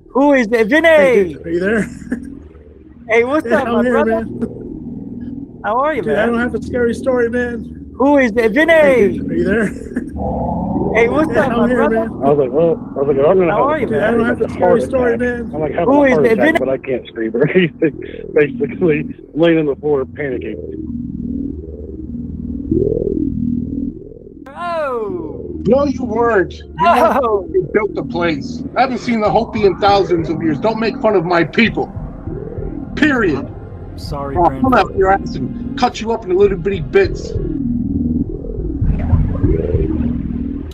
Who is it? Vinny! Hey, dude, are you there? Hey, what's up, I'm my here, brother? man. How are you, Dude, man? I don't have a scary story, man. Who is it? Vinny! Hey, dude, are you there? Hey, what's up, I'm my here, brother? man. I was like, I'm gonna How are have you, Dude, I man? don't have a scary story, man. I'm like having Who a is heart it? attack, Vinny? but I can't scream or anything. Basically, laying on the floor panicking. Oh! No, you weren't. You built the place. I haven't seen the Hopi in thousands of years. Don't make fun of my people. Period. Sorry, I'll Brandon. come after your ass and cut you up into little bitty bits.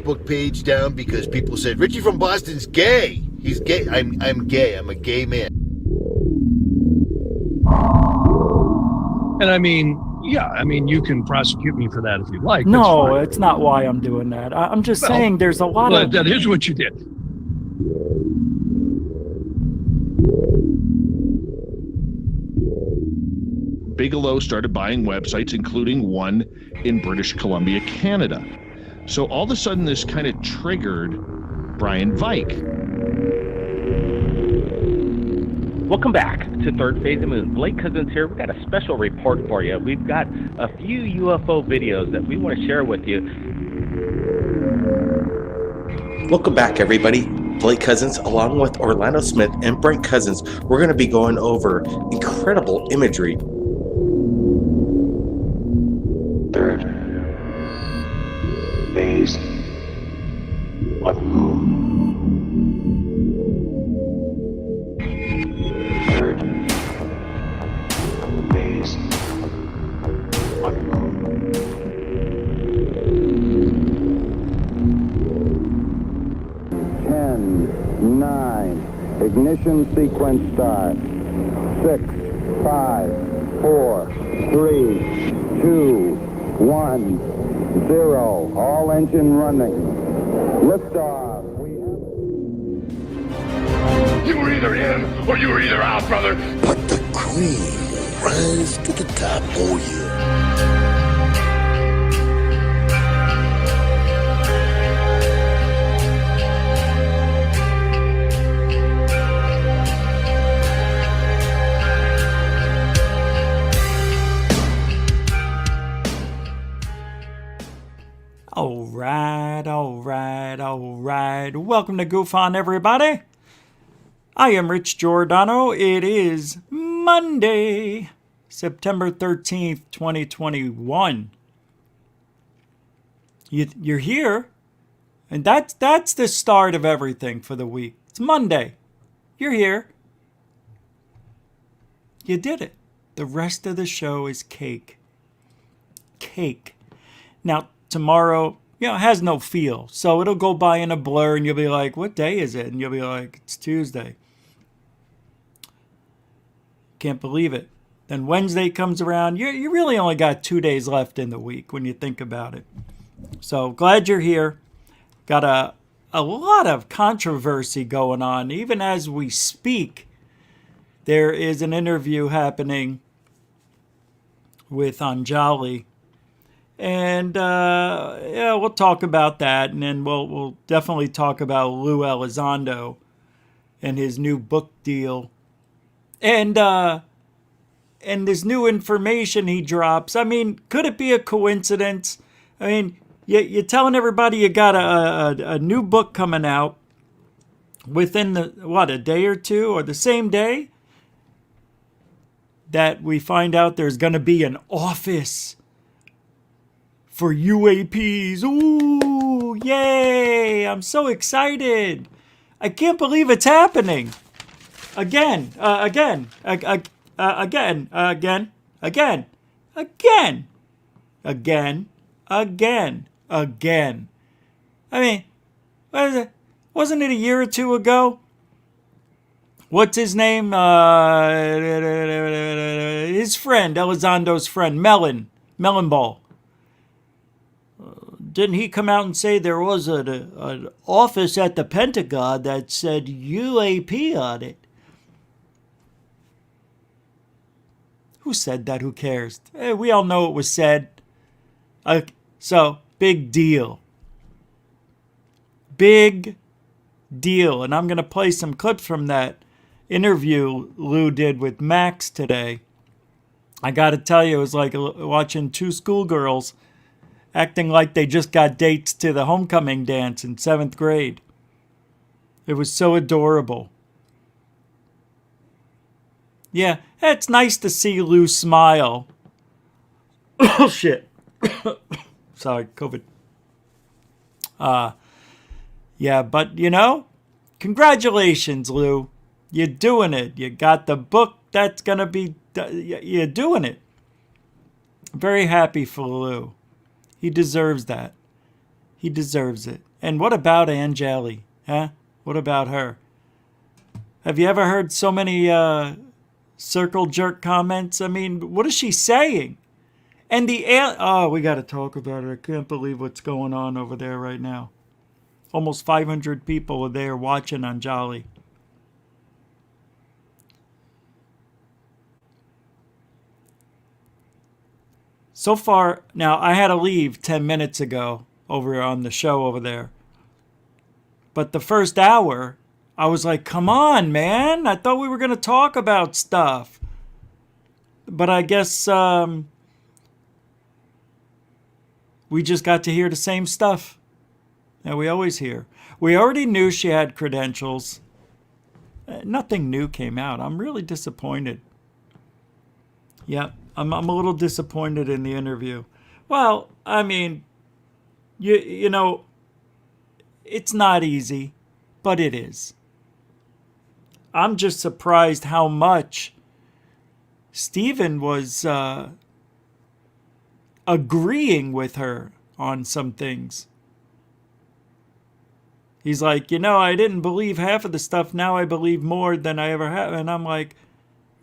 Facebook page down because people said Richie from Boston's gay. He's gay. I'm gay. I'm a gay man. And I mean, yeah, I mean, you can prosecute me for that if you like. No, it's not why I'm doing that. I'm just saying there's a lot of... That is what you did. Bigelow started buying websites, including one in British Columbia, Canada. So all of a sudden, this kind of triggered Brian Vike. Welcome back to Third Phase of the Moon. Blake Cousins here. We've got a special report for you. We've got a few UFO videos that we want to share with you. Welcome back, everybody. Blake Cousins, along with Orlando Smith and Brent Cousins, we're going to be going over incredible imagery. Third phase of the moon. Third phase of the moon. Ten, 9, ignition sequence start. 6, 5, 4, 3, 2, 1, 0. All engine running. Liftoff. You were either in or you were either out, brother. But the cream will rise to the top. Oh yeah. All right. Welcome to GUFON, everybody. I am Rich Giordano. It is Monday, September 13th, 2021. You're here, and that's the start of everything for the week. It's Monday. You're here. You did it. The rest of the show is cake. Cake. Now, tomorrow, it has no feel. So it'll go by in a blur and you'll be like, what day is it? And you'll be like, it's Tuesday. Can't believe it. Then Wednesday comes around. You really only got 2 days left in the week when you think about it. So glad you're here. Got a lot of controversy going on. Even as we speak, there is an interview happening with Anjali. And yeah, we'll talk about that, and then we'll definitely talk about Luis Elizondo and his new book deal, and this new information he drops. I mean, could it be a coincidence? I mean, you're telling everybody you got a new book coming out within a day or two, or the same day that we find out there's going to be an office for UAPs. Ooh, yay! I'm so excited. I can't believe it's happening. Again. I mean, what is it? Wasn't it a year or two ago? What's his name? His friend, Elizondo's friend, Melon Ball. Didn't he come out and say there was an office at the Pentagon that said UAP on it? Who said that? Who cares? We all know it was said. So Big deal. Big deal. And I'm going to play some clips from that interview Lou did with Max today. I got to tell you, it was like watching two schoolgirls acting like they just got dates to the homecoming dance in 7th grade. It was so adorable. Yeah, it's nice to see Lou smile. Oh, shit. Sorry, COVID. Yeah, but, you know, congratulations, Lou. You're doing it. You got the book that's going to be... You're doing it. Very happy for Lou. He deserves that. He deserves it. And what about Anjali? Huh? What about her? Have you ever heard so many circle jerk comments? I mean, what is she saying? And we got to talk about it. I can't believe what's going on over there right now. Almost 500 people are there watching Anjali. So far, now I had to leave 10 minutes ago over on the show over there. But the first hour, I was like, come on, man. I thought we were going to talk about stuff. But I guess we just got to hear the same stuff that we always hear. We already knew she had credentials. Nothing new came out. I'm really disappointed. Yeah, I'm a little disappointed in the interview. Well, I mean, you know, it's not easy, but it is. I'm just surprised how much Stephen was agreeing with her on some things. He's like, you know, I didn't believe half of the stuff. Now I believe more than I ever have. And I'm like,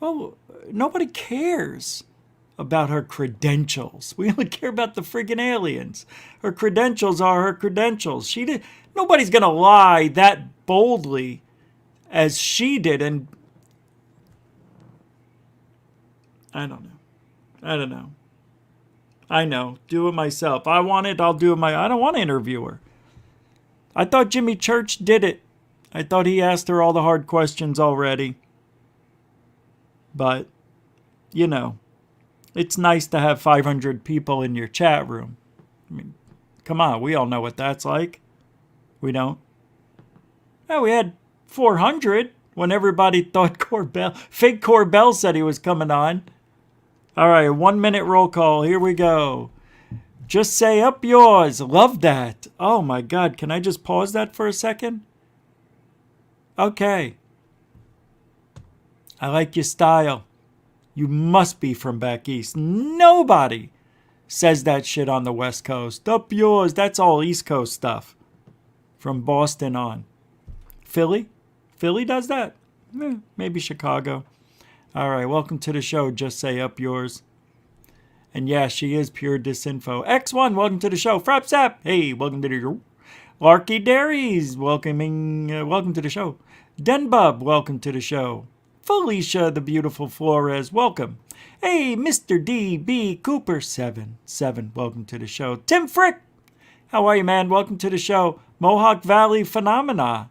well, nobody cares about her credentials. We only care about the friggin' aliens. Her credentials are her credentials. Nobody's going to lie that boldly as she did. And I don't know. I know. Do it myself. I want it. I'll do it I don't want to interview her. I thought Jimmy Church did it. I thought he asked her all the hard questions already. But, you know, it's nice to have 500 people in your chat room. I mean, come on. We all know what that's like. We don't. Yeah, we had 400 when everybody thought fake Corbell said he was coming on. All right, 1 minute roll call. Here we go. Just say up yours. Love that. Oh my God. Can I just pause that for a second? Okay. I like your style. You must be from back east. Nobody says that shit on the West Coast. Up yours. That's all East Coast stuff. From Boston on. Philly? Philly does that? Maybe Chicago. All right. Welcome to the show. Just say up yours. And yeah, she is pure disinfo. X1, welcome to the show. Frapsap, hey, welcome to the show. Larky Dairies, welcome to the show. Denbub, welcome to the show. Felicia, the beautiful Flores, welcome. Hey, Mr. D.B. Cooper, 7, welcome to the show. Tim Frick, how are you, man? Welcome to the show. Mohawk Valley Phenomenon,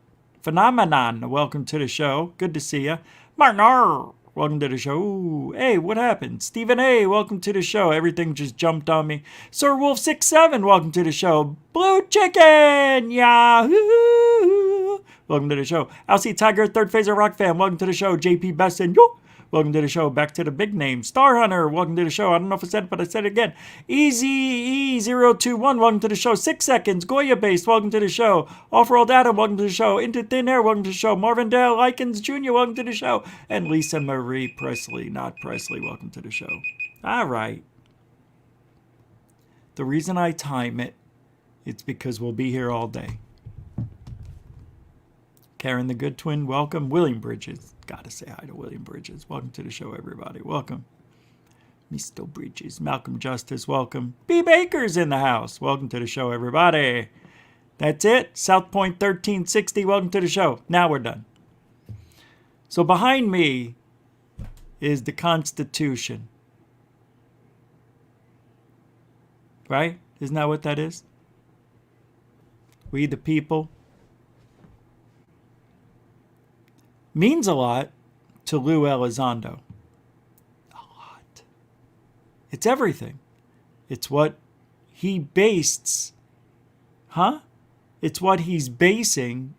welcome to the show. Good to see you. Martin R., welcome to the show. Ooh, hey, what happened? Stephen A., welcome to the show. Everything just jumped on me. Sir Wolf67, welcome to the show. Blue Chicken, yahoo! Welcome to the show. Alcy Tiger, Third Phaser Rock Fan, welcome to the show. JP Besson, yo! Welcome to the show. Back to the big name. Star Hunter, welcome to the show. I don't know if I said it, but I said it again. EZE021, welcome to the show. 6 Seconds. Goya Based, welcome to the show. Off-World Adam, welcome to the show. Into Thin Air, welcome to the show. Marvindale Likens Jr., welcome to the show. And Lisa Marie Presley, not Presley, welcome to the show. All right. The reason I time it, it's because we'll be here all day. Karen the Good Twin, welcome. William Bridges. Gotta say hi to William Bridges. Welcome to the show, everybody. Welcome. Mr. Bridges. Malcolm Justice, welcome. B. Baker's in the house. Welcome to the show, everybody. That's it. South Point 1360, welcome to the show. Now we're done. So behind me is the Constitution. Right? Isn't that what that is? we the people, means a lot to Lou Elizondo. A lot. It's everything. It's what he based, It's what he's basing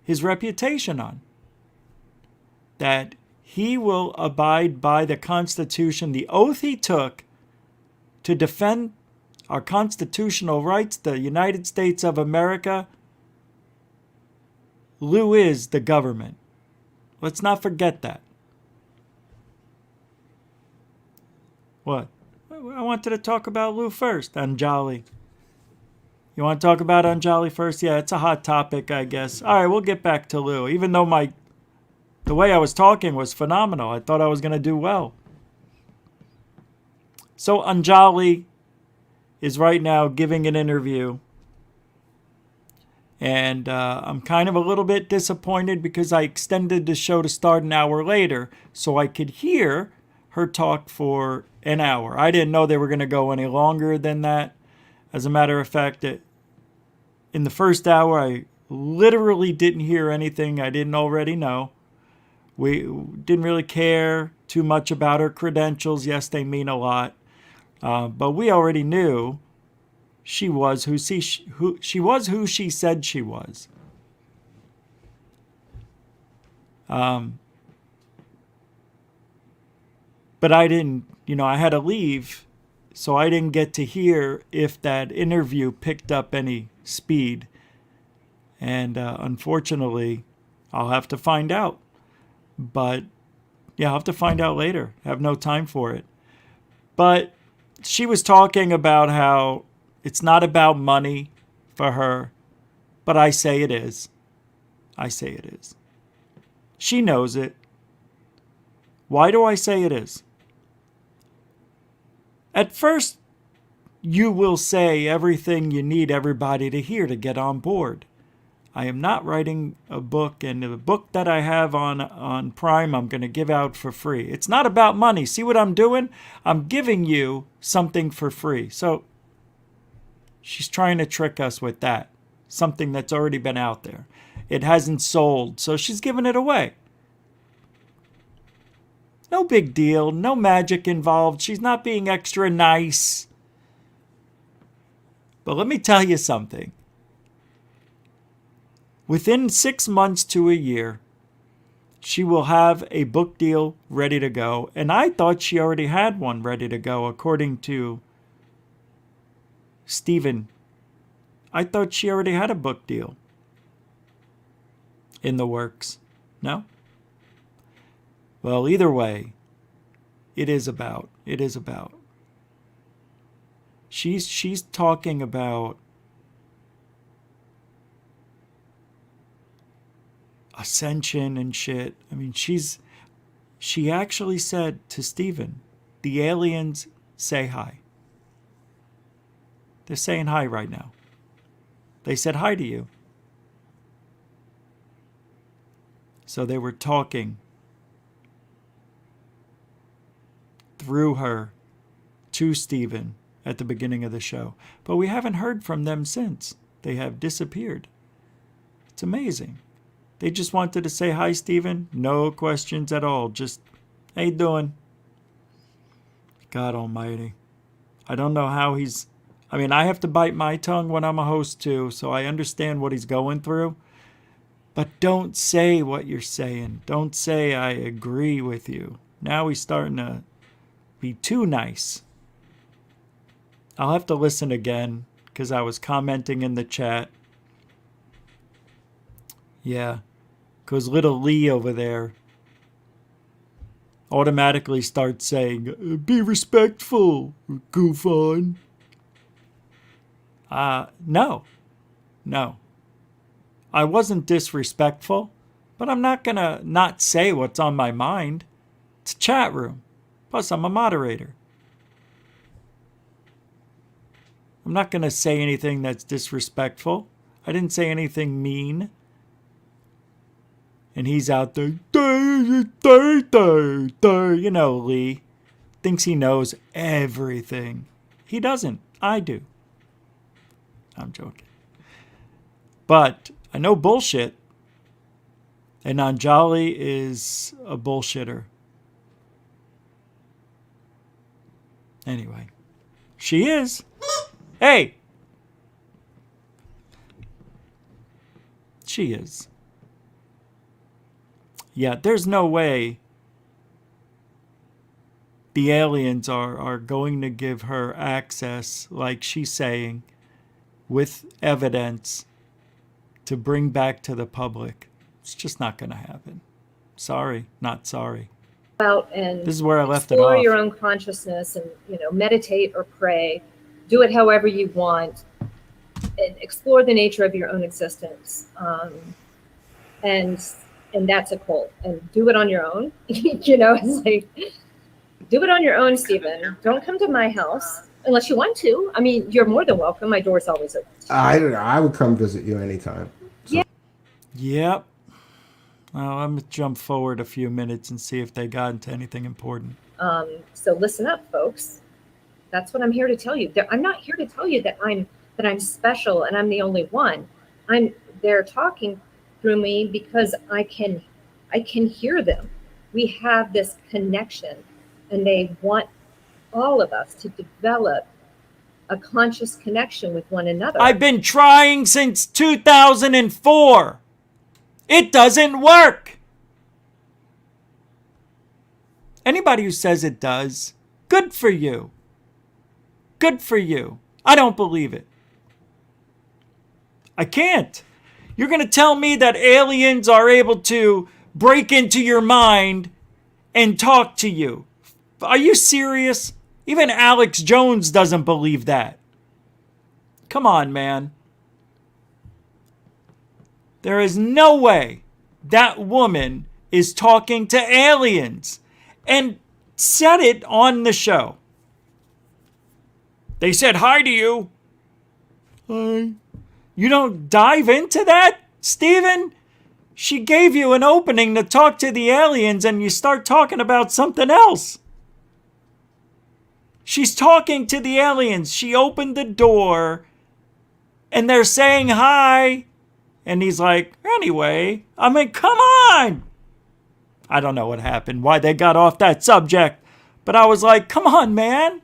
his reputation on. That he will abide by the Constitution, the oath he took to defend our constitutional rights, the United States of America. Lou is the government. Let's not forget that. What? I wanted to talk about Lou first, Anjali. You want to talk about Anjali first? Yeah, it's a hot topic, I guess. All right, we'll get back to Lou. Even though the way I was talking was phenomenal. I thought I was going to do well. So Anjali is right now giving an interview. And I'm kind of a little bit disappointed because I extended the show to start an hour later so I could hear her talk for an hour. I didn't know they were going to go any longer than that. As a matter of fact, in the first hour, I literally didn't hear anything I didn't already know. We didn't really care too much about her credentials. Yes, they mean a lot. But we already knew she was who she said she was. But I didn't, I had to leave, so I didn't get to hear if that interview picked up any speed. And unfortunately, I'll have to find out. But yeah, I'll have to find out later. I have no time for it. But she was talking about how it's not about money for her, but I say it is. I say it is. She knows it. Why do I say it is? At first, you will say everything you need everybody to hear to get on board. I am not writing a book, and the book that I have on Prime, I'm going to give out for free. It's not about money. See what I'm doing? I'm giving you something for free. So she's trying to trick us with that. Something that's already been out there. It hasn't sold, so she's giving it away. No big deal. No magic involved. She's not being extra nice. But let me tell you something. Within 6 months to a year, she will have a book deal ready to go. And I thought she already had one ready to go, according to Stephen. I thought she already had a book deal in the works. No? Well, either way, it is about. She's talking about ascension and shit. I mean, she actually said to Stephen, the aliens say hi. They're saying hi right now. They said hi to you. So they were talking through her to Stephen at the beginning of the show. But we haven't heard from them since. They have disappeared. It's amazing. They just wanted to say hi, Stephen. No questions at all. Just, how you doing? God almighty. I don't know how I have to bite my tongue when I'm a host too, so I understand what he's going through. But don't say what you're saying. Don't say I agree with you. Now he's starting to be too nice. I'll have to listen again because I was commenting in the chat. Yeah, because little Lee over there automatically starts saying, be respectful, GUFON. No. I wasn't disrespectful, but I'm not going to not say what's on my mind. It's a chat room. Plus, I'm a moderator. I'm not going to say anything that's disrespectful. I didn't say anything mean. And he's out there, you know, Lee. Thinks he knows everything. He doesn't. I do. I'm joking. But I know bullshit. And Anjali is a bullshitter. Anyway, she is. Hey! She is. Yeah, there's no way the aliens are going to give her access, like she's saying, with evidence to bring back to the public. It's just not going to happen. Sorry, not sorry. Out and this is where I left it explore off. your own consciousness and, you know, meditate or pray. Do it however you want. And explore the nature of your own existence. And that's a cult. And do it on your own. You know, it's like, do it on your own, Stephen. Don't come to my house unless you want to. I mean, you're more than welcome. My door's always open. I don't know. I would come visit you anytime. So. Yeah. Yep. Well, I'm going to jump forward a few minutes and see if they got into anything important. So listen up, folks. That's what I'm here to tell you. I'm not here to tell you that I'm special and I'm the only one. They're talking through me because I can hear them. We have this connection, and they want all of us to develop a conscious connection with one another. I've been trying since 2004. It doesn't work. Anybody who says it does, good for you. Good for you. I don't believe it. I can't. You're going to tell me that aliens are able to break into your mind and talk to you. Are you serious? Even Alex Jones doesn't believe that. Come on, man. There is no way that woman is talking to aliens and said it on the show. They said hi to you. Hi. You don't dive into that, Stephen? She gave you an opening to talk to the aliens and you start talking about something else. She's talking to the aliens. She opened the door and they're saying hi. And he's like, anyway, I mean, come on. I don't know what happened, why they got off that subject. But I was like, come on, man.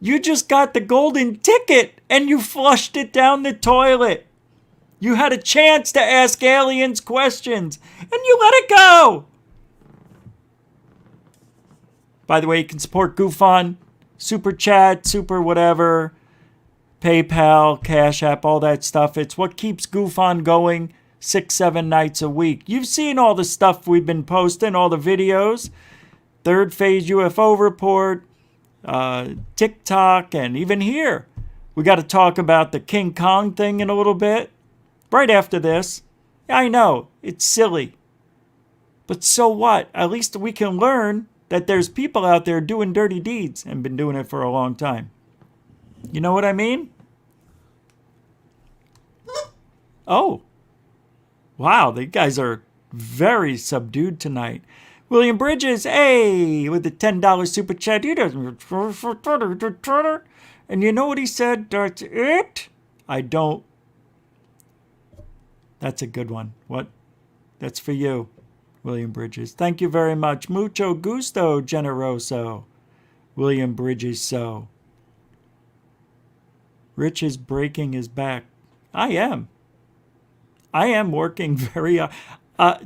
You just got the golden ticket and you flushed it down the toilet. You had a chance to ask aliens questions and you let it go. By the way, you can support GUFON, Super Chat, Super whatever, PayPal, Cash App, all that stuff. It's what keeps GUFON going 6-7 nights a week. You've seen all the stuff we've been posting, all the videos. Third Phase UFO Report, TikTok, and even here. We got to talk about the King Kong thing in a little bit. Right after this. Yeah, I know, it's silly. But so what? At least we can learn that there's people out there doing dirty deeds and been doing it for a long time. You know what I mean? Oh. Wow, the guys are very subdued tonight. William Bridges, hey, with the $10 super chat. He doesn't. And you know what he said? That's it? I don't. That's a good one. What? That's for you, William Bridges. Thank you very much. Mucho gusto, generoso. William Bridges, so. Rich is breaking his back. I am working very...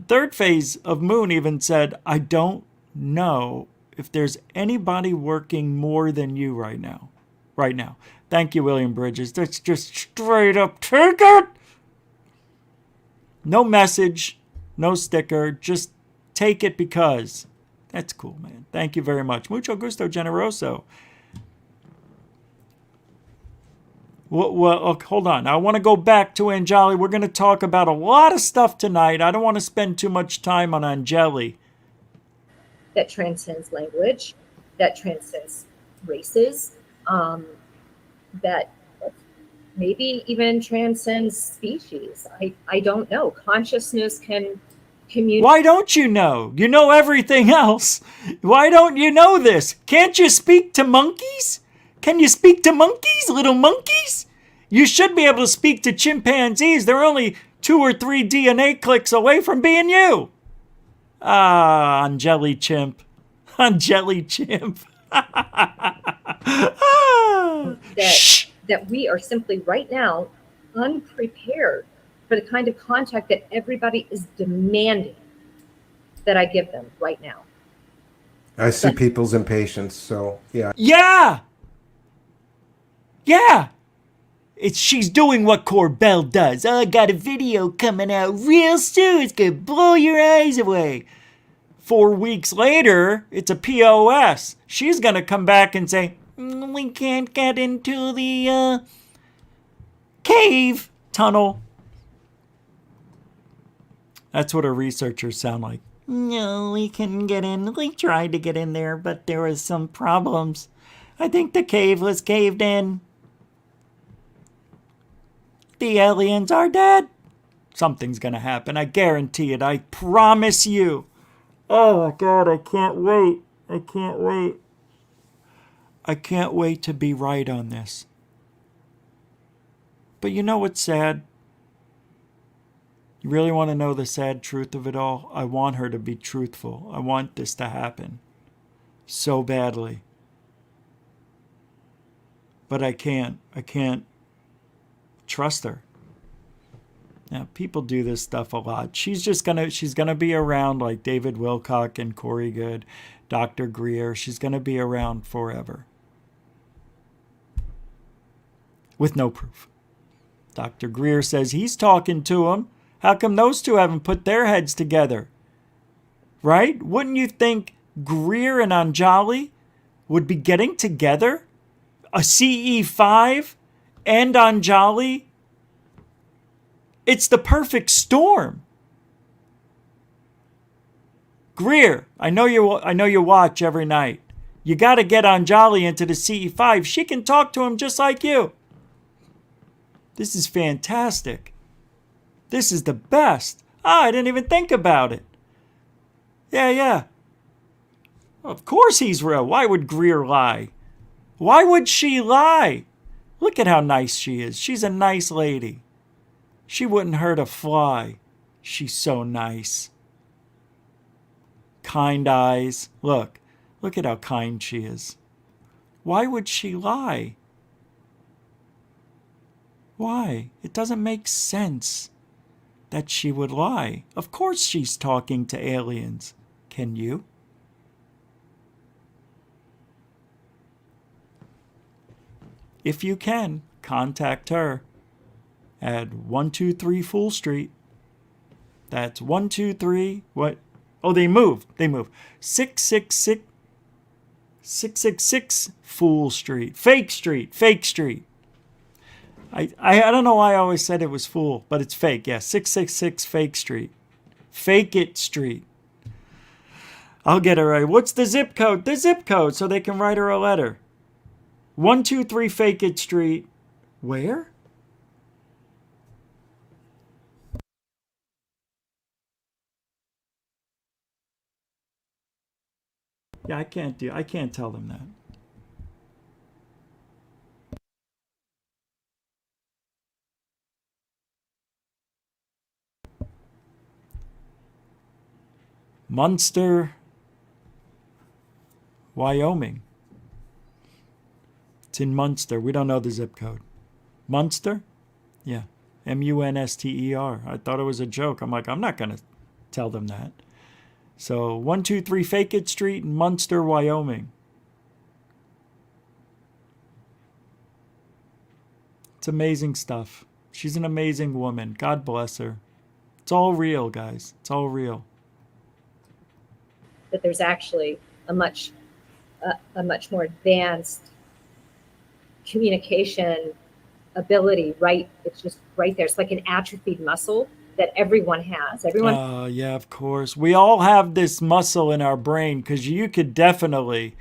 Third Phase of Moon even said, I don't know if there's anybody working more than you right now. Right now. Thank you, William Bridges. That's just straight up take it. No message, no sticker. Just take it because. That's cool, man. Thank you very much. Mucho gusto, generoso. Well, hold on. I want to go back to Anjali. We're going to talk about a lot of stuff tonight. I don't want to spend too much time on Anjali. That transcends language, that transcends races, that maybe even transcends species. I don't know. Consciousness can communicate. Why don't you know? You know everything else. Why don't you know this? Can't you speak to monkeys? Can you speak to monkeys, little monkeys? You should be able to speak to chimpanzees. They're only 2 or 3 DNA clicks away from being you. Ah, Anjali chimp. Anjali chimp. That we are simply right now unprepared for the kind of contact that everybody is demanding that I give them right now. I see people's impatience, so yeah. Yeah! Yeah! She's doing what Corbell does. Oh, I got a video coming out real soon. It's going to blow your eyes away. 4 weeks later, it's a POS. She's going to come back and say, we can't get into the cave tunnel. That's what her researchers sound like. No, we couldn't get in. We tried to get in there, but there was some problems. I think the cave was caved in. The aliens are dead. Something's gonna happen. I guarantee it. I promise you. Oh my God, I can't wait. I can't wait. I can't wait to be right on this. But you know what's sad? You really want to know the sad truth of it all? I want her to be truthful. I want this to happen so badly. But I can't. I can't trust her. Now, people do this stuff a lot. She's gonna be around like David Wilcock and Corey Good, Dr. Greer. She's gonna be around forever. With no proof. Dr. Greer says he's talking to him. How come those two haven't put their heads together? Right? Wouldn't you think Greer and Anjali would be getting together? A CE5 and Anjali? It's the perfect storm. Greer, I know you watch every night. You got to get Anjali into the CE5. She can talk to him just like you. This is fantastic. This is the best. I didn't even think about it. Yeah. Of course he's real. Why would Greer lie? Why would she lie? Look at how nice she is. She's a nice lady. She wouldn't hurt a fly. She's so nice. Kind eyes. Look at how kind she is. Why would she lie? Why? It doesn't make sense that she would lie. Of course she's talking to aliens. Can you? If you can, contact her at 123 Fool Street. That's 123, what? Oh, they moved. 666 Fool Street. Fake Street. I don't know why I always said it was Fool, but it's fake. Yeah, 666 Fake Street. Fake It Street. I'll get it right. What's the zip code? The zip code, so they can write her a letter. 123 Fake It Street. Where? Yeah, I can't tell them that. Munster, Wyoming. It's in Munster. We don't know the zip code. Munster? Yeah. Munster. I thought it was a joke. I'm like, I'm not going to tell them that. So 123 Fake It Street in Munster, Wyoming. It's amazing stuff. She's an amazing woman. God bless her. It's all real, guys. It's all real. That there's actually a much more advanced communication ability, right? It's just right there. It's like an atrophied muscle that everyone has. Yeah, of course. We all have this muscle in our brain because you could definitely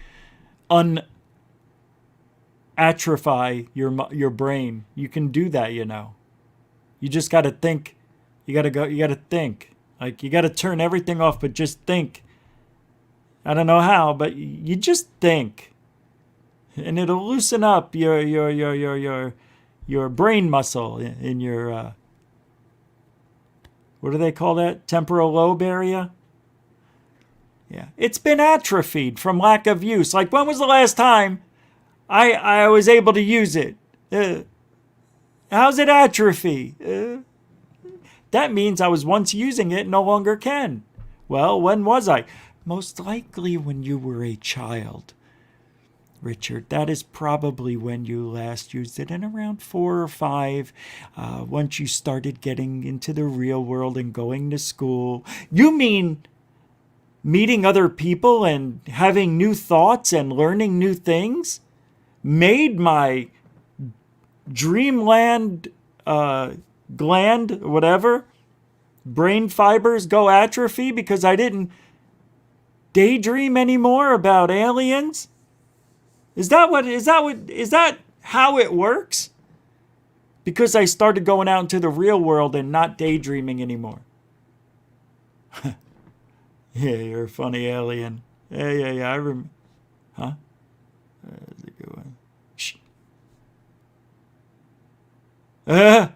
atrophy your brain. You can do that, you know. You just got to think. You got to think. Like, you got to turn everything off, but just think. I don't know how, but you just think, and it'll loosen up your your brain muscle in your what do they call that? Temporal lobe area? Yeah. It's been atrophied from lack of use. Like, when was the last time I was able to use it? How's it atrophy? That means I was once using it and no longer can. Well, when was I? Most likely when you were a child, Richard. That is probably when you last used it, in around 4 or 5. Once you started getting into the real world and going to school. You mean meeting other people and having new thoughts and learning new things made my dreamland gland, whatever, brain fibers go atrophy because I didn't daydream anymore about aliens? Is that how it works? Because I started going out into the real world and not daydreaming anymore. Yeah, you're a funny alien. Yeah, I remember. Huh? How's it going? Shh. That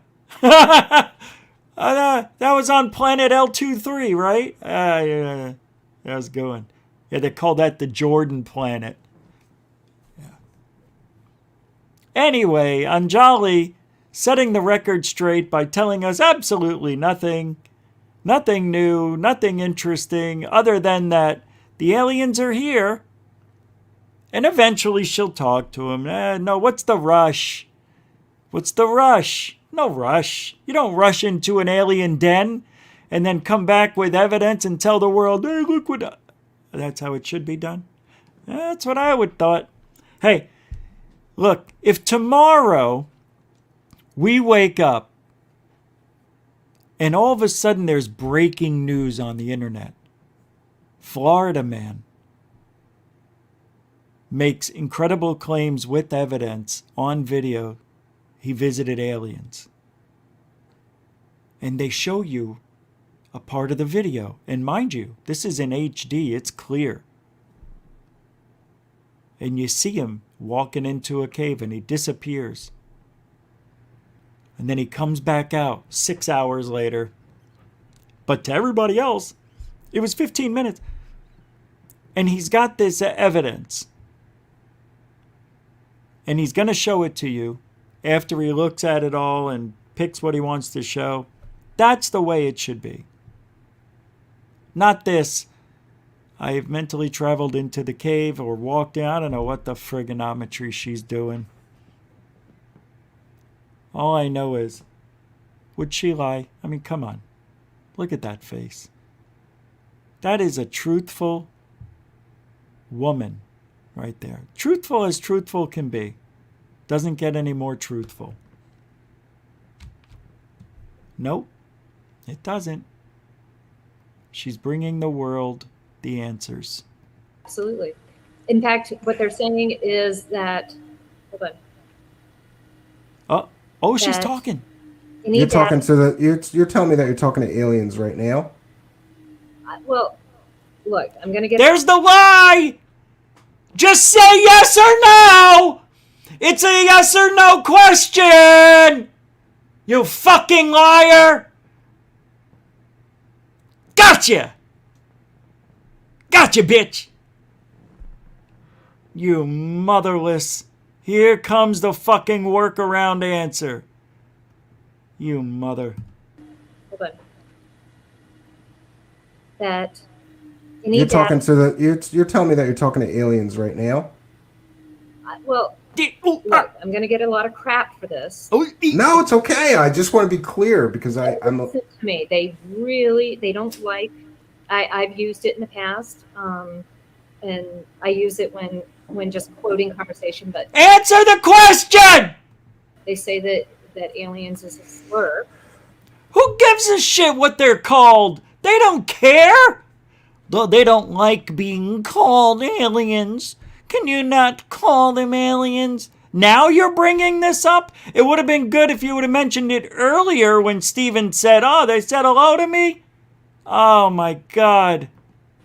was on planet L23, right? Yeah. That was going. Yeah, they call that the Jordan planet. Yeah. Anyway, Anjali setting the record straight by telling us absolutely nothing. Nothing new, nothing interesting, other than that the aliens are here. And eventually she'll talk to him. No, what's the rush? What's the rush? No rush. You don't rush into an alien den and then come back with evidence and tell the world, hey, look what... That's how it should be done. That's what I would thought. Hey, look, if tomorrow we wake up and all of a sudden there's breaking news on the internet. Florida man makes incredible claims with evidence on video. He visited aliens. And they show you a part of the video. And mind you, this is in HD. It's clear. And you see him walking into a cave and he disappears. And then he comes back out 6 hours later. But to everybody else, it was 15 minutes. And he's got this evidence. And he's going to show it to you after he looks at it all and picks what he wants to show. That's the way it should be. Not this. I have mentally traveled into the cave or walked in. I don't know what the frigonometry she's doing. All I know is, would she lie? I mean, come on. Look at that face. That is a truthful woman right there. Truthful as truthful can be. Doesn't get any more truthful. Nope, it doesn't. She's bringing the world the answers. Absolutely. In fact, what they're saying is that, hold on. Oh, she's talking. You're talking to the. You're telling me that you're talking to aliens right now. Well, look, I'm gonna get. There's the lie. Just say yes or no. It's a yes or no question. You fucking liar. Gotcha. Gotcha, bitch. You motherless. Here comes the fucking workaround answer. You mother. Hold on. That. You're talking to the. You're telling me that you're talking to aliens right now. Well, look, I'm going to get a lot of crap for this. No, it's okay. I just want to be clear because I'm. Listen to me. They don't like. I've used it in the past, and I use it when just quoting conversation. But answer the question. They say that aliens is a slur. Who gives a shit what they're called? They don't care. They don't like being called aliens. Can you not call them aliens? Now you're bringing this up? It would have been good if you would have mentioned it earlier when Steven said, oh, they said hello to me? Oh, my God.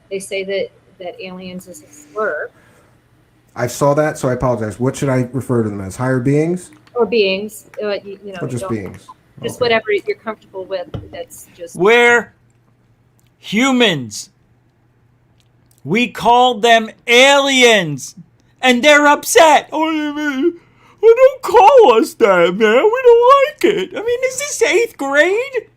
They say that aliens is a slur. I saw that, so I apologize. What should I refer to them as? Higher beings? or beings. You know, Or just don't- beings. Just Okay. whatever you're comfortable with. That's just. We're humans. We call them aliens. And they're upset. Oh, don't call us that, man. We don't like it. I mean, is this 8th grade?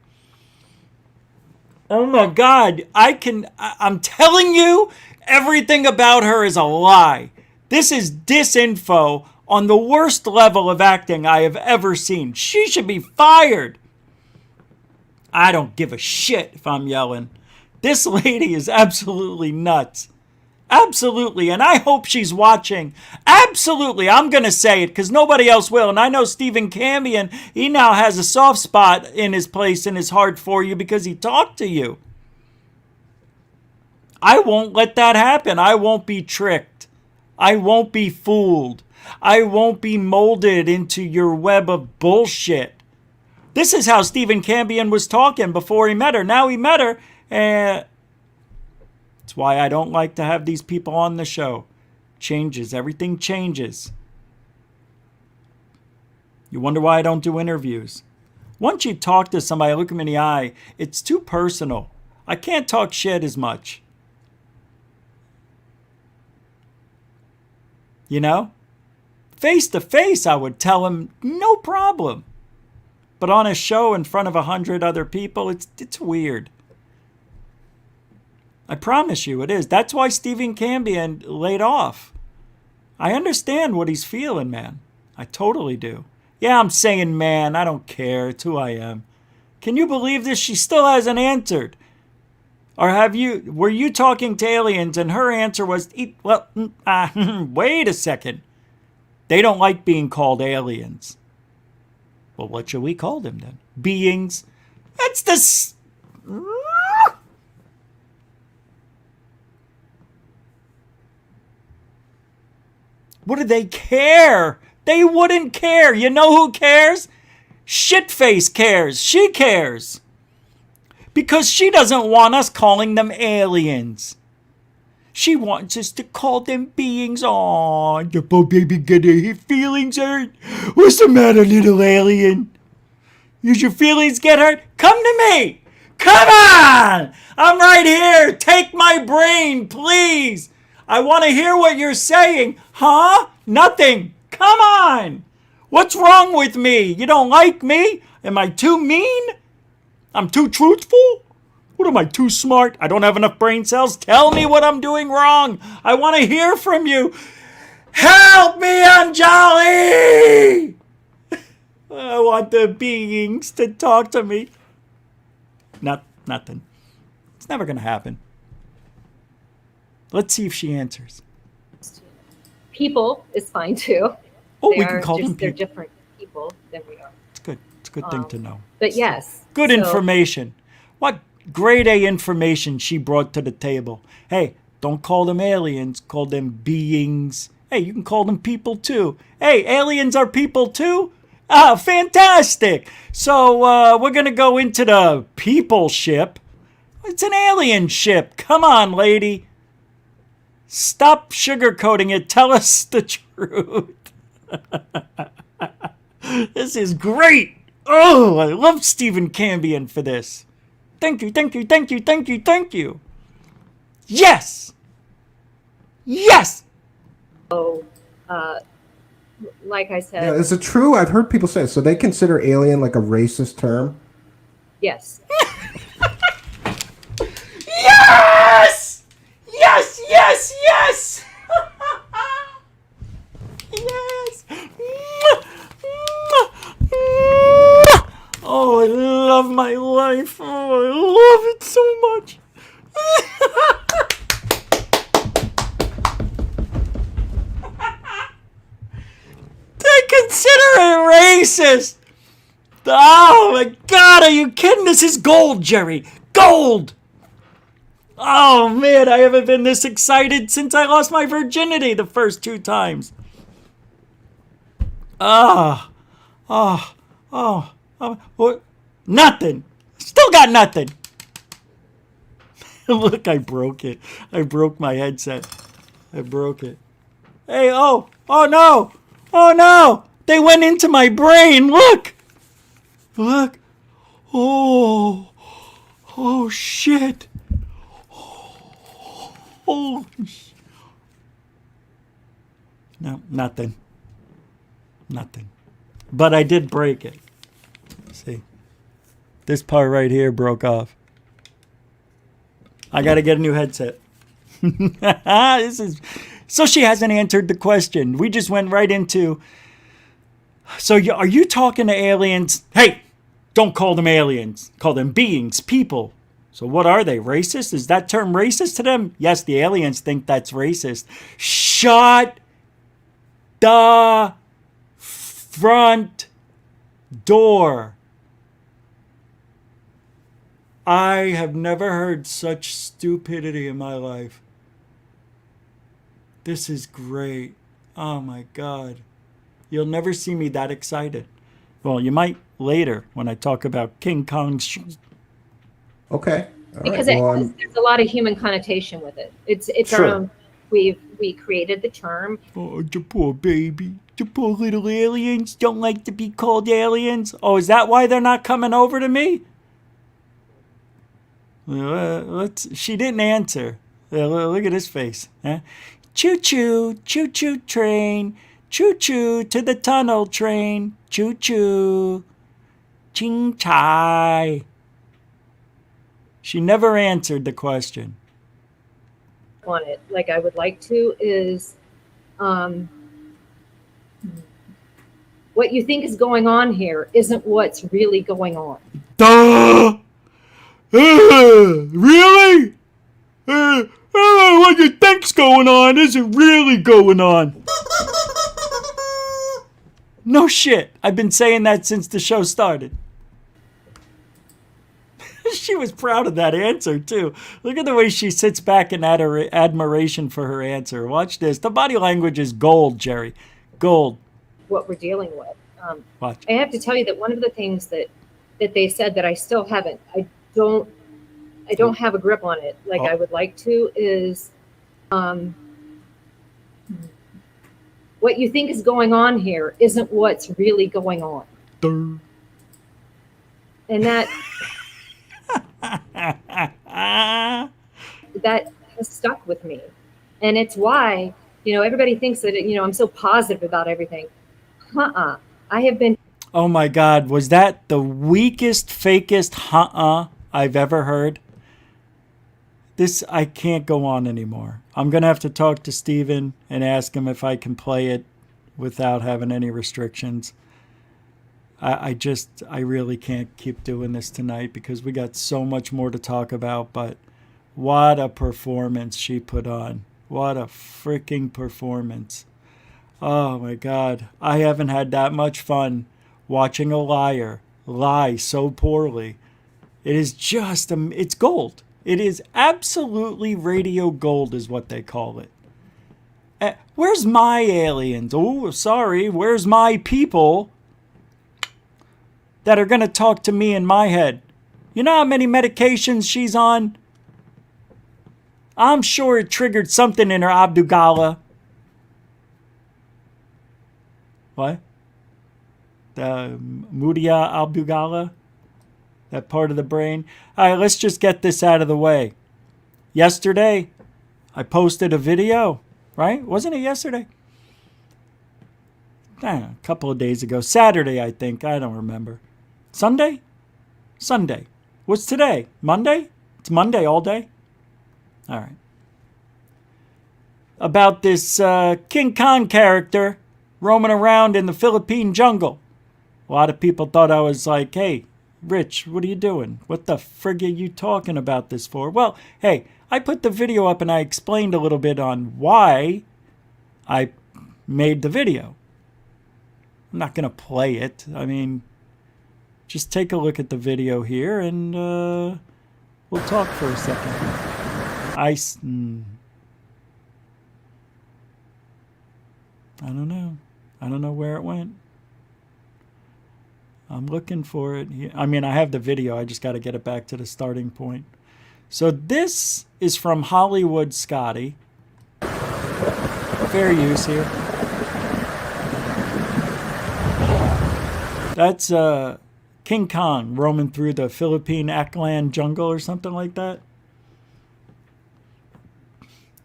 Oh my God. I'm telling you, everything about her is a lie. This is disinfo on the worst level of acting I have ever seen. She should be fired. I don't give a shit if I'm yelling. This lady is absolutely nuts. Absolutely. And I hope she's watching. Absolutely. I'm going to say it because nobody else will. And I know Stephen Cambion, he now has a soft spot in his place in his heart for you because he talked to you. I won't let that happen. I won't be tricked. I won't be fooled. I won't be molded into your web of bullshit. This is how Stephen Cambion was talking before he met her. Now he met her, and that's why I don't like to have these people on the show. Changes. Everything changes. You wonder why I don't do interviews. Once you talk to somebody, look them in the eye, it's too personal. I can't talk shit as much. You know? Face to face, I would tell him, no problem. But on a show in front of 100 other people, it's weird. I promise you it is. That's why Stephen Cambion laid off. I understand what he's feeling, man. I totally do. Yeah, I'm saying man. I don't care. It's who I am. Can you believe this? She still hasn't answered. Or were you talking to aliens and her answer was, wait a second. They don't like being called aliens. Well, what should we call them then? Beings. That's the... What do they care? They wouldn't care. You know who cares? Shitface cares. She cares. Because she doesn't want us calling them aliens. She wants us to call them beings. Aw, the poor baby gonna feelings hurt. What's the matter, little alien? Is your feelings get hurt? Come to me. Come on. I'm right here. Take my brain, please. I want to hear what you're saying. Huh? Nothing. Come on. What's wrong with me? You don't like me? Am I too mean? I'm too truthful? What am I, too smart? I don't have enough brain cells? Tell me what I'm doing wrong. I want to hear from you. Help me, Anjali! I want the beings to talk to me. Nothing. It's never going to happen. Let's see if she answers. People is fine too. Oh, we can call them They're people. different people than we are. It's good. It's a good thing to know. But yes. Good so- information. What grade A information she brought to the table. Hey, don't call them aliens. Call them beings. Hey, you can call them people too. Hey, aliens are people too? Ah, fantastic. So we're going to go into the people ship. It's an alien ship. Come on, lady. Stop sugarcoating it. Tell us the truth. This is great. Oh, I love Stephen Cambion for this. Thank you, thank you, thank you, thank you, thank you. Yes. Yes. So, like I said, Yeah, is it true? I've heard people say so. They consider alien like a racist term. yes. Yes! Yes, yes, yes! Yes! Oh, I love my life. Oh, I love it so much. They consider it racist. Oh my God, are you kidding? This is gold, Jerry. Gold. Oh man, I haven't been this excited since I lost my virginity the first 2 times. What? Nothing. Still got nothing. Look, I broke it. I broke my headset. I broke it. Hey, oh no. Oh no. They went into my brain. Look. Look. Oh. Oh, shit. Oh. No, nothing. Nothing. But I did break it. See? This part right here broke off. I got to get a new headset. This is... So she hasn't answered the question. We just went right into... So are you talking to aliens? Hey, don't call them aliens. Call them beings, people. So what are they? Racist? Is that term racist to them? Yes, the aliens think that's racist. Shut the front door. I have never heard such stupidity in my life. This is great. Oh my God. You'll never see me that excited. Well, you might later when I talk about King Kong's. Okay. All Because right. there's a lot of human connotation with it. It's Sure. our own. We created the term. Oh, the poor baby. The poor little aliens don't like to be called aliens. Oh, is that why they're not coming over to me? She didn't answer. Look at his face. Huh? Choo-choo, choo-choo train. Choo-choo to the tunnel train. Choo-choo. Ching chai. She never answered the question. On it, like I would like to, is what you think is going on here isn't what's really going on. Duh! Really? What you think's going on isn't really going on. No shit. I've been saying that since the show started. She was proud of that answer, too. Look at the way she sits back in admiration for her answer. Watch this. The body language is gold, Jerry. Gold. What we're dealing with. Watch. I have to tell you that one of the things that they said that I still haven't, I don't have a grip on it like I would like to, is what you think is going on here isn't what's really going on. Durr. And that that has stuck with me. And it's why, everybody thinks that, I'm so positive about everything. I have been. Oh my God. Was that the weakest, fakest I've ever heard? I can't go on anymore. I'm going to have to talk to Steven and ask him if I can play it without having any restrictions. I really can't keep doing this tonight because we got so much more to talk about, but what a performance she put on. What a freaking performance. Oh my God. I haven't had that much fun watching a liar lie so poorly. It is just, it's gold. It is absolutely radio gold is what they call it. Where's my aliens? Oh, sorry. Where's my people that are going to talk to me in my head? You know how many medications she's on? I'm sure it triggered something in her abdugala. What? The Mudia abdugala? That part of the brain. All right, let's just get this out of the way. Yesterday, I posted a video, right? Wasn't it yesterday? A couple of days ago. Saturday, I think. I don't remember. Sunday? Sunday. What's today? Monday? It's Monday all day? All right. About this King Kong character roaming around in the Philippine jungle. A lot of people thought I was like, hey, Rich, what are you doing? What the frig are you talking about this for? Well, hey, I put the video up and I explained a little bit on why I made the video. I'm not going to play it. I mean, just take a look at the video here and we'll talk for a second. I don't know. I don't know where it went. I'm looking for it. I mean, I have the video. I just got to get it back to the starting point. So this is from Hollywood Scotty. Fair use here. That's King Kong roaming through the Philippine Aklan jungle or something like that.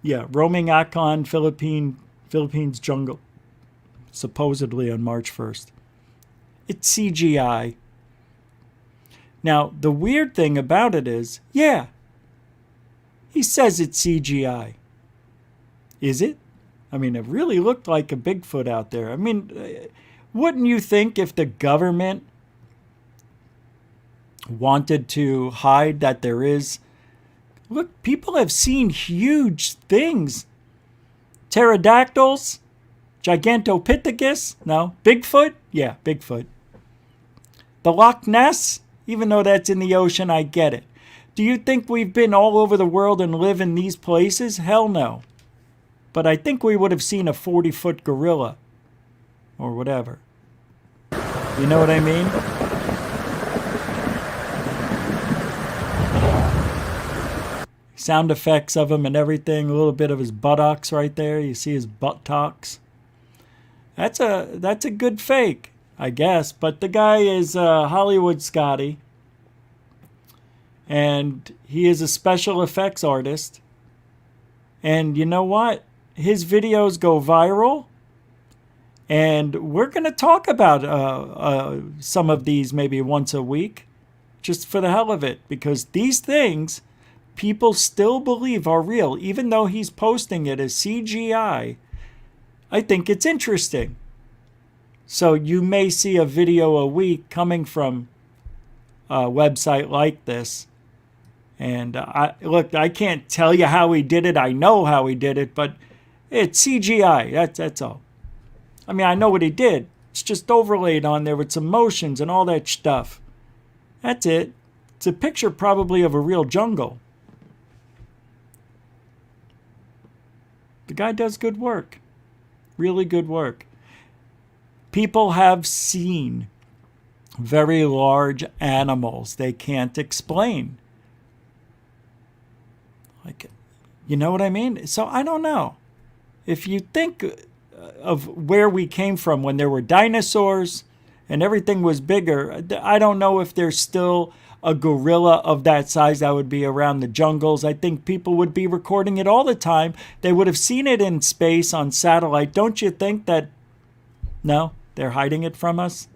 Yeah, roaming Aklan, Philippines jungle, supposedly on March 1st. It's CGI. Now, the weird thing about it is, yeah, he says it's CGI. Is it? I mean, it really looked like a Bigfoot out there. I mean, wouldn't you think if the government wanted to hide that there is... Look, people have seen huge things. Pterodactyls? Gigantopithecus? No. Bigfoot? Yeah, Bigfoot. The Loch Ness? Even though that's in the ocean, I get it. Do you think we've been all over the world and live in these places? Hell no. But I think we would have seen a 40-foot gorilla. Or whatever. You know what I mean? Sound effects of him and everything. A little bit of his buttocks right there. You see his buttocks. That's a good fake, I guess. But the guy is Hollywood Scotty. And he is a special effects artist. And you know what? His videos go viral. And we're going to talk about some of these maybe once a week. Just for the hell of it. Because these things... people still believe are real, even though he's posting it as CGI. I think it's interesting. So you may see a video a week coming from a website like this. And look, I can't tell you how he did it. I know how he did it, but it's CGI. That's all. I mean, I know what he did. It's just overlaid on there with some motions and all that stuff. That's it. It's a picture probably of a real jungle. The guy does good work. Really good work. People have seen very large animals they can't explain. Like, you know what I mean? So I don't know. If you think of where we came from when there were dinosaurs and everything was bigger, I don't know if there's still a gorilla of that size that would be around the jungles. I think people would be recording it all the time. They would have seen it in space on satellite. Don't you think that... No, they're hiding it from us?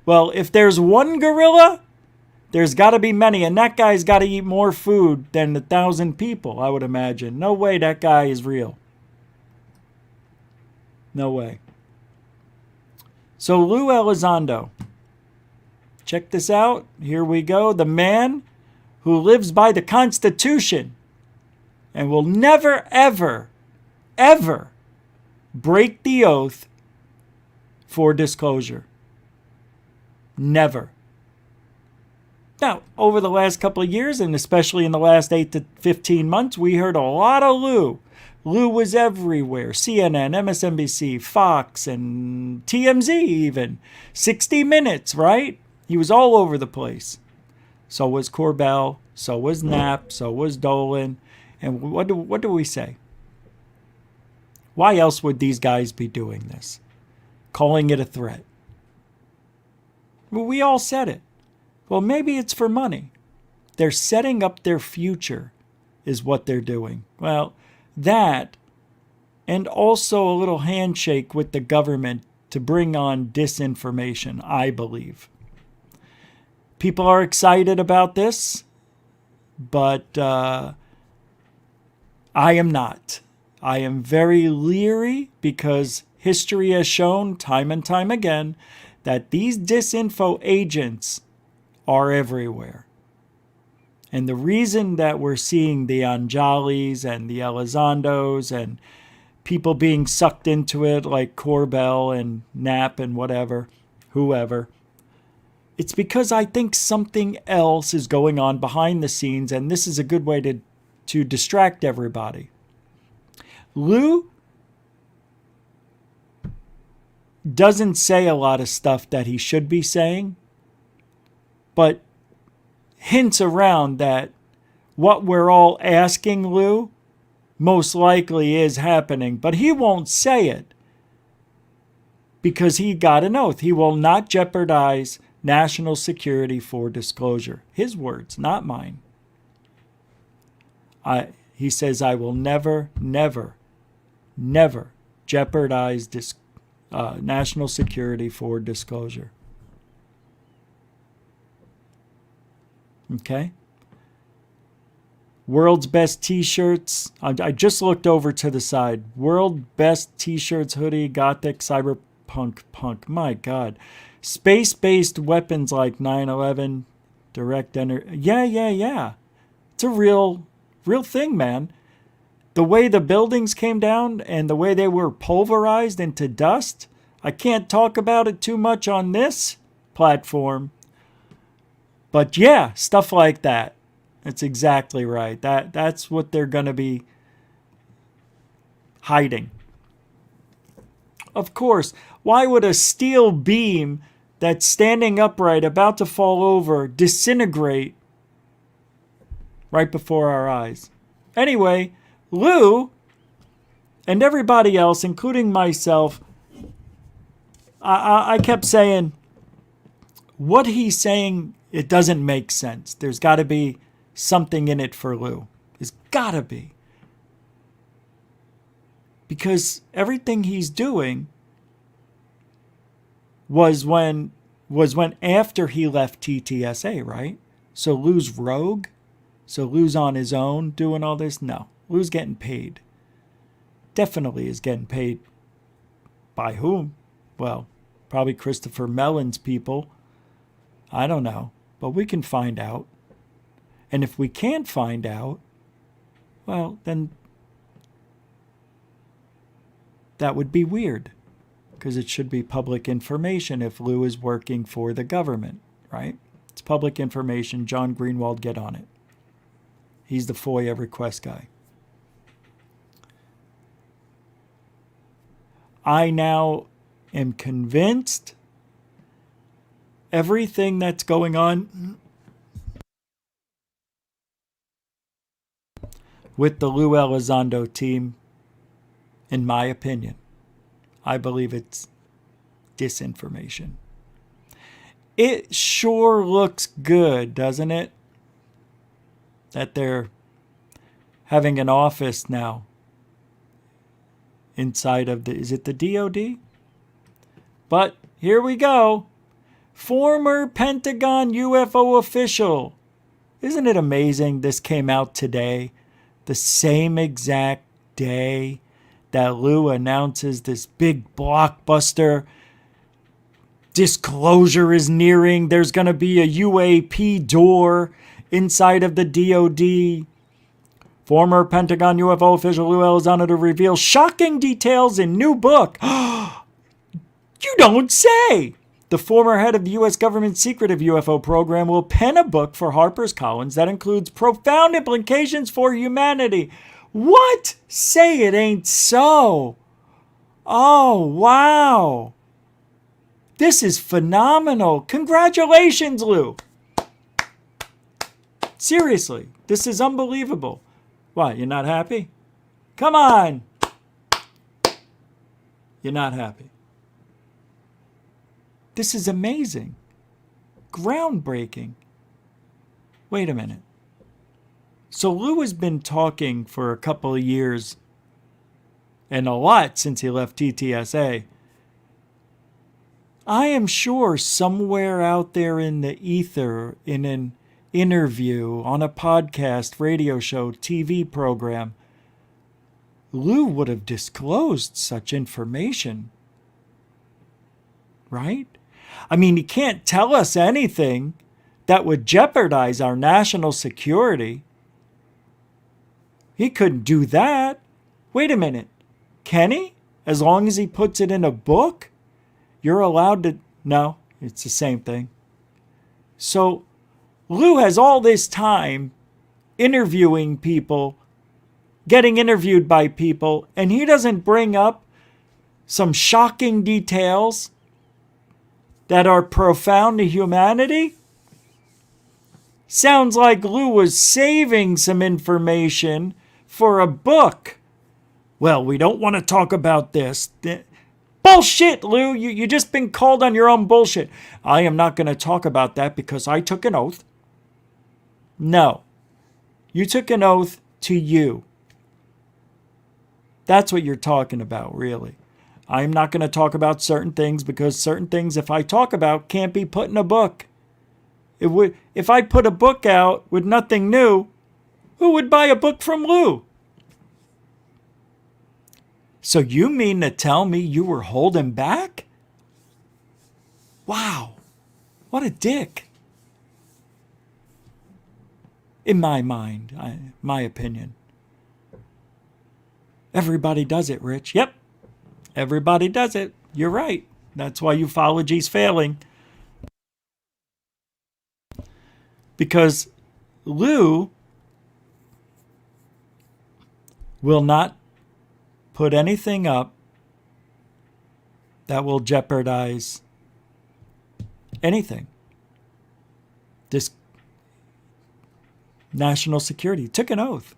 Well, if there's one gorilla, there's got to be many. And that guy's got to eat more food than 1,000 people, I would imagine. No way that guy is real. No way. So Luis Elizondo. Check this out. Here we go. The man who lives by the Constitution and will never, ever, ever break the oath for disclosure. Never. Now, over the last couple of years, and especially in the last 8 to 15 months, we heard a lot of Lou. Lou was everywhere. CNN, MSNBC, Fox, and TMZ even. 60 Minutes, right? He was all over the place. So was Corbell. So was Knapp. So was Dolan. And what do we say? Why else would these guys be doing this? Calling it a threat. Well, we all said it. Well, maybe it's for money. They're setting up their future is what they're doing. Well, that and also a little handshake with the government to bring on disinformation, I believe. People are excited about this, but I am not. I am very leery because history has shown time and time again that these disinfo agents are everywhere. And the reason that we're seeing the Anjalis and the Elizondos and people being sucked into it like Corbell and Knapp and whatever, whoever, it's because I think something else is going on behind the scenes, and this is a good way to distract everybody. Lou doesn't say a lot of stuff that he should be saying, but hints around that what we're all asking Lou most likely is happening, but he won't say it. because he got an oath. He will not jeopardize national security for disclosure. His words, not mine. He says, I will never, never, never jeopardize national security for disclosure. Okay? World's best t-shirts. I just looked over to the side. World best t-shirts, hoodie, gothic, cyberpunk, punk. My God. Space-based weapons like 9/11, direct energy. Yeah. It's a real thing, man. The way the buildings came down and the way they were pulverized into dust, I can't talk about it too much on this platform. But yeah, stuff like that. That's exactly right. That's what they're going to be hiding. Of course, why would a steel beam that's standing upright, about to fall over, disintegrate right before our eyes? Anyway, Lou and everybody else, including myself, I kept saying, what he's saying, it doesn't make sense. There's got to be something in it for Lou. There's got to be. Because everything he's doing was when after he left TTSA, right? So Lou's rogue? So Lou's on his own doing all this? No. Lou's getting paid. Definitely is getting paid. By whom? Well, probably Christopher Mellon's people. I don't know. But we can find out. And if we can't find out, well, then that would be weird. Because it should be public information if Lou is working for the government, right? It's public information. John Greenwald, get on it. He's the FOIA request guy. I now am convinced everything that's going on with the Lou Elizondo team, in my opinion, I believe it's disinformation. It sure looks good, doesn't it? That they're having an office now inside of is it the DOD? But here we go. Former Pentagon UFO official. Isn't it amazing this came out today? The same exact day that Lou announces this big blockbuster disclosure is nearing. There's going to be a UAP door inside of the DOD. Former Pentagon UFO official Lou Elizondo to reveal shocking details in new book. You don't say! The former head of the U.S. government's secretive UFO program will pen a book for HarperCollins that includes profound implications for humanity. What? Say it ain't so. Oh, wow. This is phenomenal. Congratulations, Lou. Seriously, this is unbelievable. Why, you're not happy? Come on. You're not happy. This is amazing. Groundbreaking. Wait a minute. So Lou has been talking for a couple of years, and a lot since he left TTSA. I am sure somewhere out there in the ether, in an interview, on a podcast, radio show, TV program, Lou would have disclosed such information. Right? I mean, he can't tell us anything that would jeopardize our national security. He couldn't do that. Wait a minute. Can he? As long as he puts it in a book? You're allowed to... No, it's the same thing. So Lou has all this time interviewing people, getting interviewed by people, and he doesn't bring up some shocking details that are profound to humanity? Sounds like Lou was saving some information for a book. Well, we don't want to talk about this. Bullshit, Lou. You just been called on your own bullshit. I am not going to talk about that because I took an oath. No. You took an oath to you. That's what you're talking about, really. I'm not going to talk about certain things because certain things, if I talk about, can't be put in a book. If I put a book out with nothing new, who would buy a book from Lou? So you mean to tell me you were holding back? Wow. What a dick. In my mind, my opinion. Everybody does it, Rich. Yep. Everybody does it. You're right. That's why ufology's failing. Because Lou will not put anything up that will jeopardize anything. This national security. He took an oath.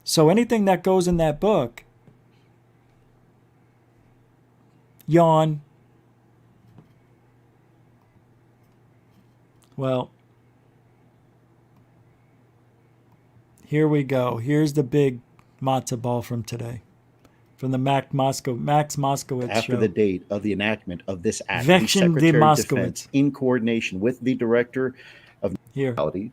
So anything that goes in that book, yawn. Well, here we go. Here's the big matzo ball from today, from the Max Moskowitz After show. the date of the enactment of this act, the Vection de Secretary of Moskowitz. Defense, in coordination with the Director of Here. Neutrality,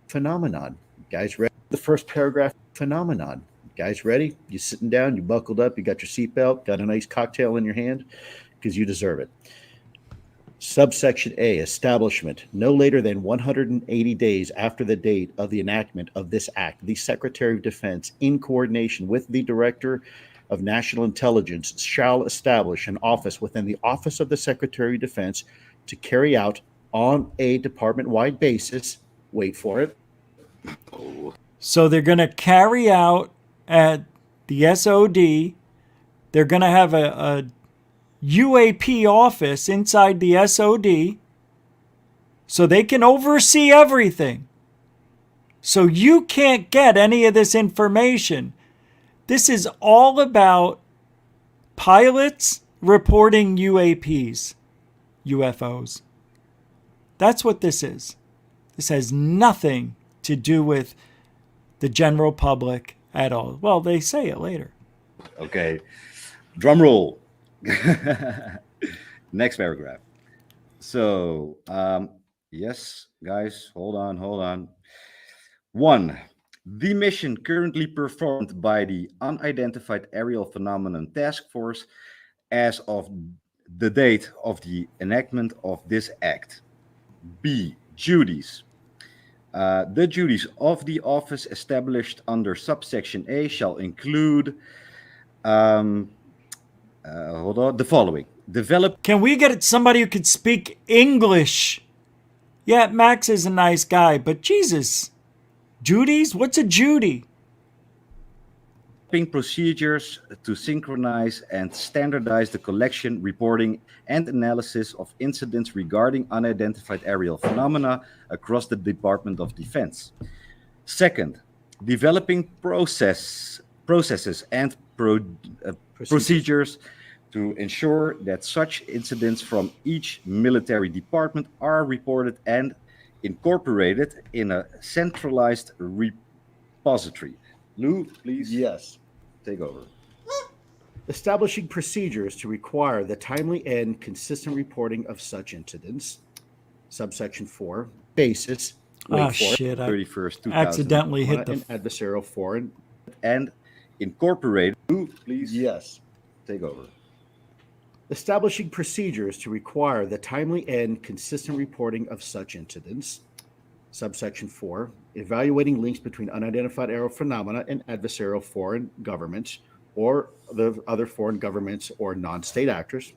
phenomenon. Guys, ready? The first paragraph, phenomenon. Guys, ready? You sitting down, you buckled up, you got your seatbelt, got a nice cocktail in your hand, because you deserve it. Subsection A, establishment. No later than 180 days after the date of the enactment of this act, the Secretary of Defense, in coordination with the Director of National Intelligence, shall establish an office within the Office of the Secretary of Defense to carry out on a department-wide basis, wait for it. So they're going to carry out at the SOD, they're going to have a UAP office inside the SOD so they can oversee everything. So you can't get any of this information. This is all about pilots reporting UAPs, UFOs. That's what this is. This has nothing to do with the general public at all. Well, they say it later. Okay. Drum roll. Next paragraph. So, yes, guys, hold on. 1. The mission currently performed by the Unidentified Aerial Phenomenon Task Force as of the date of the enactment of this act. B. Duties. The duties of the office established under subsection A shall include the following. Develop. Can we get somebody who could speak English? Yeah, Max is a nice guy, but Jesus. Duties? What's a Judy? Procedures to synchronize and standardize the collection, reporting, and analysis of incidents regarding unidentified aerial phenomena across the Department of Defense. Second, developing processes and procedures to ensure that such incidents from each military department are reported and incorporated in a centralized repository. Lou, please. Yes. Take over. Establishing procedures to require the timely and consistent reporting of such incidents. Subsection 4, basis. Oh, shit. 31st, 2000. Accidentally hit the... An adversarial foreign. And incorporate. Lou, please. Yes. Take over. Establishing procedures to require the timely and consistent reporting of such incidents. Subsection 4, evaluating links between unidentified aerial phenomena and adversarial foreign governments or the other foreign governments or non-state actors.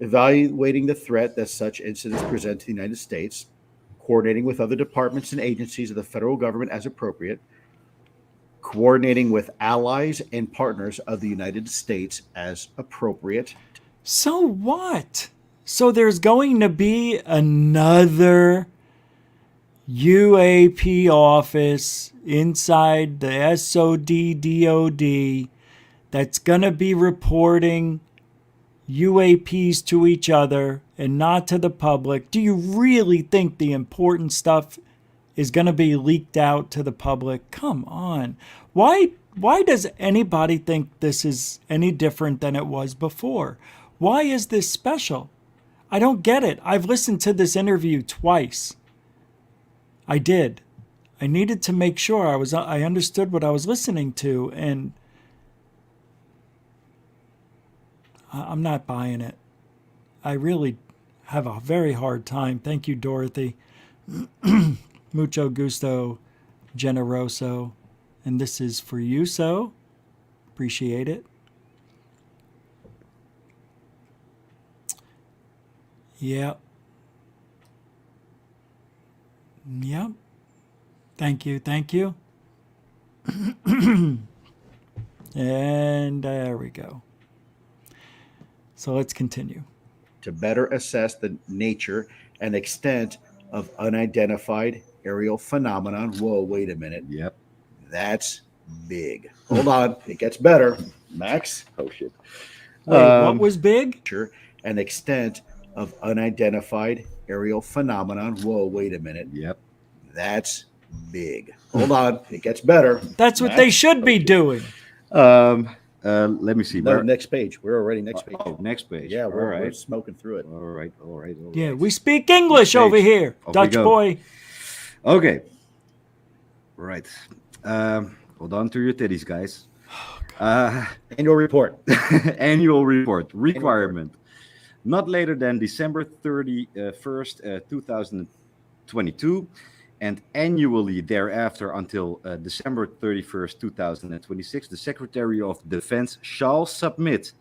Evaluating the threat that such incidents present to the United States. Coordinating with other departments and agencies of the federal government as appropriate. Coordinating with allies and partners of the United States as appropriate. So what? So there's going to be another UAP office inside the SOD DoD that's going to be reporting UAPs to each other and not to the public? Do you really think the important stuff is going to be leaked out to the public? Come on. Why does anybody think this is any different than it was before? Why is this special? I don't get it. I've listened to this interview twice. I did. I needed to make sure I understood what I was listening to, and I'm not buying it. I really have a very hard time. Thank you, Dorothy. Mucho gusto, generoso. And this is for you, so appreciate it. Yep. Yep. Thank you. Thank you. And there we go. So let's continue. To better assess the nature and extent of unidentified aerial phenomenon. Whoa, wait a minute. Yep. That's big. Hold on. It gets better. Max. Oh, shit. Wait, what was big? And extent of unidentified aerial phenomenon. Whoa, wait a minute. Yep. That's big. Hold on. It gets better. That's what they should be doing. Let me see. No, next page. We're already next page. Oh, next page. Yeah, we're right. smoking through it. All right. Yeah, we speak English over here, Dutch boy. Okay. Right. Hold on to your titties, guys. Annual report. Annual report. Requirement. Not later than December 31st, 2022, and annually thereafter until December 31st, 2026, the Secretary of Defense shall submit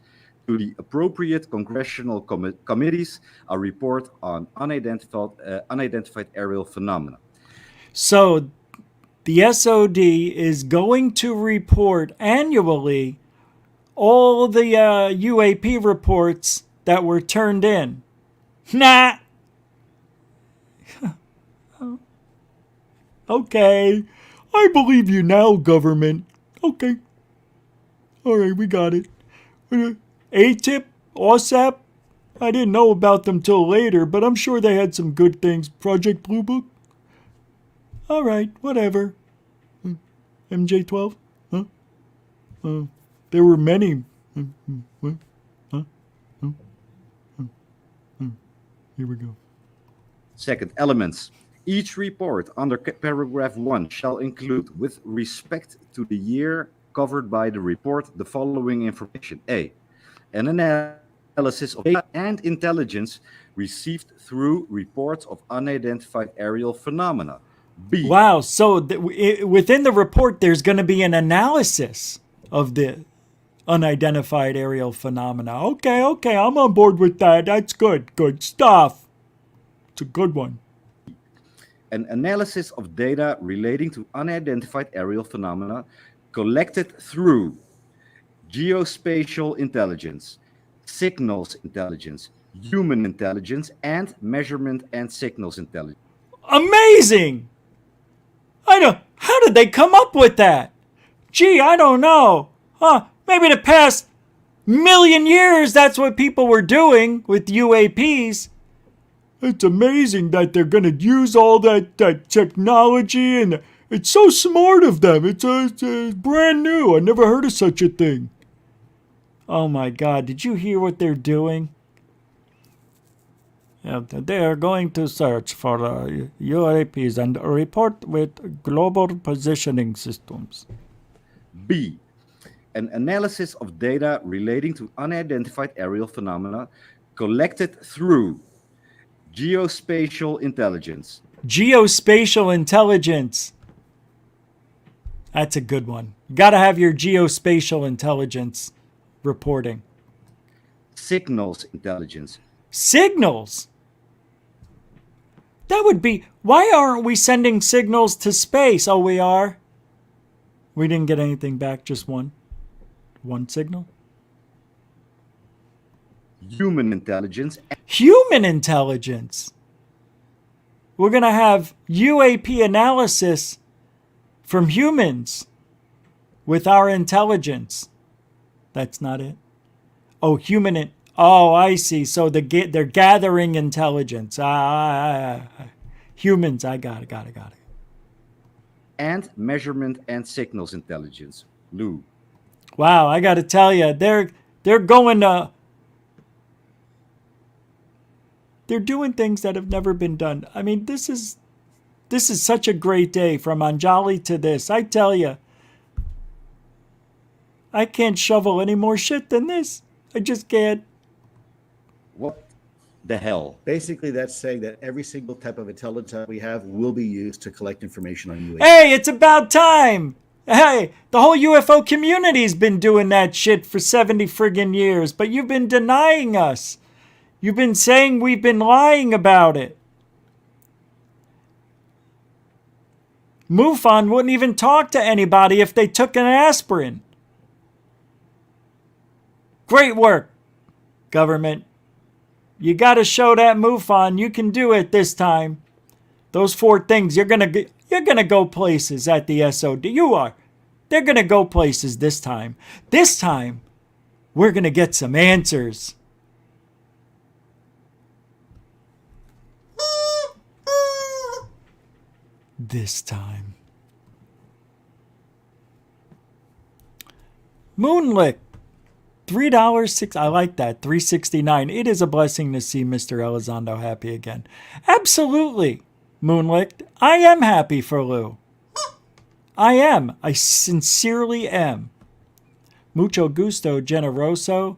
to the appropriate congressional committees a report on unidentified aerial phenomena. So the SOD is going to report annually all the UAP reports that were turned in. Nah. Okay. I believe you now, government. Okay. All right, we got it. ATIP, OSAP, I didn't know about them till later, but I'm sure they had some good things. Project Blue Book? All right, whatever. MJ12? Huh? There were many. What? Huh? Here we go. Second, elements. Each report under paragraph 1 shall include, with respect to the year covered by the report, the following information. A. An analysis of data and intelligence received through reports of unidentified aerial phenomena. B. Wow, so within the report, there's going to be an analysis of the unidentified aerial phenomena. Okay, I'm on board with that. That's good. Good stuff. It's a good one. An analysis of data relating to unidentified aerial phenomena collected through geospatial intelligence, signals intelligence, human intelligence, and measurement and signals intelligence. Amazing! How did they come up with that? Gee, I don't know. Maybe the past million years, that's what people were doing with UAPs. It's amazing that they're going to use all that technology, and it's so smart of them. It's brand new. I never heard of such a thing. Oh my God, did you hear what they're doing? Yeah, they are going to search for UAPs and report with global positioning systems. B. An analysis of data relating to unidentified aerial phenomena collected through geospatial intelligence. Geospatial intelligence. That's a good one. You got to have your geospatial intelligence reporting. Signals intelligence. Signals? That would be... Why aren't we sending signals to space? Oh, we are? We didn't get anything back, just one. One signal? Human intelligence. Human intelligence. We're going to have UAP analysis from humans with our intelligence. That's not it. Oh, oh, I see. So they're gathering intelligence. Humans. I got it. And measurement and signals intelligence. Lou. Wow, I got to tell you, they're going to. They're doing things that have never been done. I mean, this is such a great day from Anjali to this. I tell you, I can't shovel any more shit than this. I just can't. What the hell? Basically, that's saying that every single type of intelligence we have will be used to collect information on UAP. Hey, it's about time. Hey, the whole UFO community's been doing that shit for 70 friggin' years, but you've been denying us. You've been saying we've been lying about it. MUFON wouldn't even talk to anybody if they took an aspirin. Great work, government. You got to show that MUFON you can do it this time. Those 4 things, you're gonna go places at the SOD. You are. They're gonna go places this time. This time, we're gonna get some answers. This time. Moonlick. $3.06. I like that. $3.69. It is a blessing to see Mr. Elizondo happy again. Absolutely, Moonlick. I am happy for Lou. I am. I sincerely am. Mucho gusto, generoso.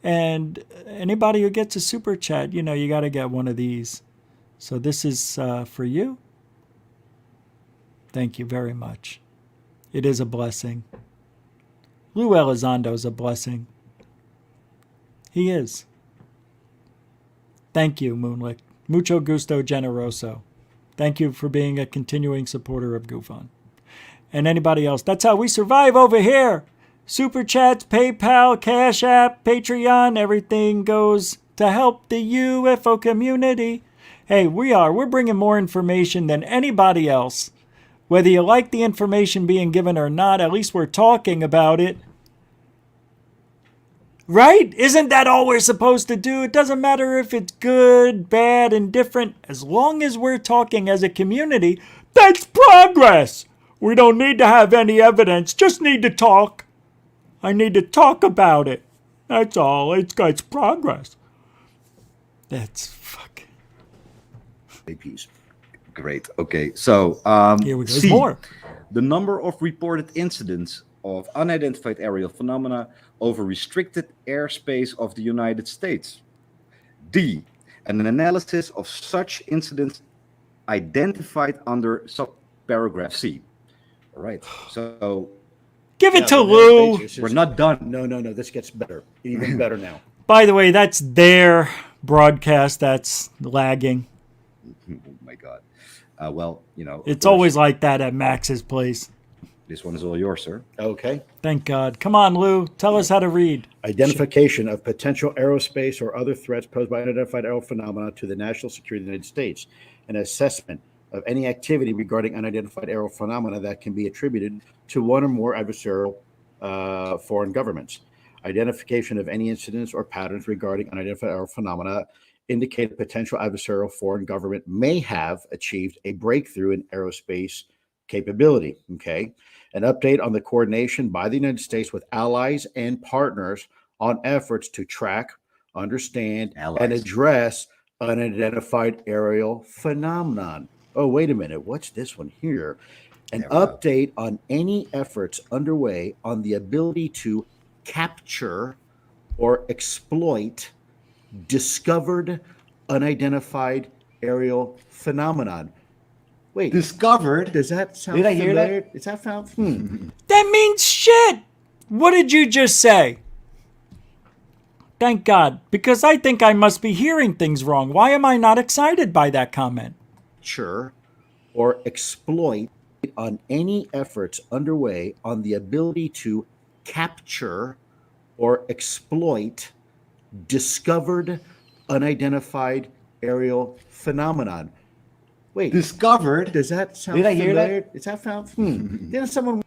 And anybody who gets a super chat, you know, you got to get one of these. So this is for you. Thank you very much. It is a blessing. Lou Elizondo is a blessing. He is. Thank you, Moonlick. Mucho gusto, generoso. Thank you for being a continuing supporter of GUFON. And anybody else. That's how we survive over here. Super chats, PayPal, Cash App, Patreon, everything goes to help the UFO community. Hey, we're bringing more information than anybody else. Whether you like the information being given or not, at least we're talking about it. Right? Isn't that all we're supposed to do? It doesn't matter if it's good, bad, indifferent. As long as we're talking as a community, that's progress. We don't need to have any evidence, just need to talk. I need to talk about it. That's all. It's progress. That's fucking. Peace. Great. Okay. So here we go. C, More. The number of reported incidents of unidentified aerial phenomena over restricted airspace of the United States. D, an analysis of such incidents identified under subparagraph C. All right. So give it to Lou. We're not done. No. This gets better. Even better now. By the way, that's their broadcast that's lagging. Oh my God. Well, you know. It's always like that at Max's place. This one is all yours, sir. Okay. Thank God. Come on, Lou. Tell us how to read. Identification of potential aerospace or other threats posed by unidentified aerial phenomena to the national security of the United States. An assessment of any activity regarding unidentified aerial phenomena that can be attributed to one or more adversarial foreign governments. Identification of any incidents or patterns regarding unidentified aerial phenomena indicate a potential adversarial foreign government may have achieved a breakthrough in aerospace capability. Okay. An update on the coordination by the United States with allies and partners on efforts to track, understand, and address unidentified aerial phenomenon. Oh, wait a minute. What's this one here? An update on any efforts underway on the ability to capture or exploit discovered unidentified aerial phenomenon. Wait, discovered? Does that sound Did I familiar? hear that? Does that sound? That means shit. What did you just say? Thank God, because I think I must be hearing things wrong. Why am I not excited by that comment? Capture or exploit on any efforts underway on the ability to capture or exploit discovered unidentified aerial phenomenon. Wait, discovered? Does that sound Did I familiar? hear that? Does that sound? Didn't someone?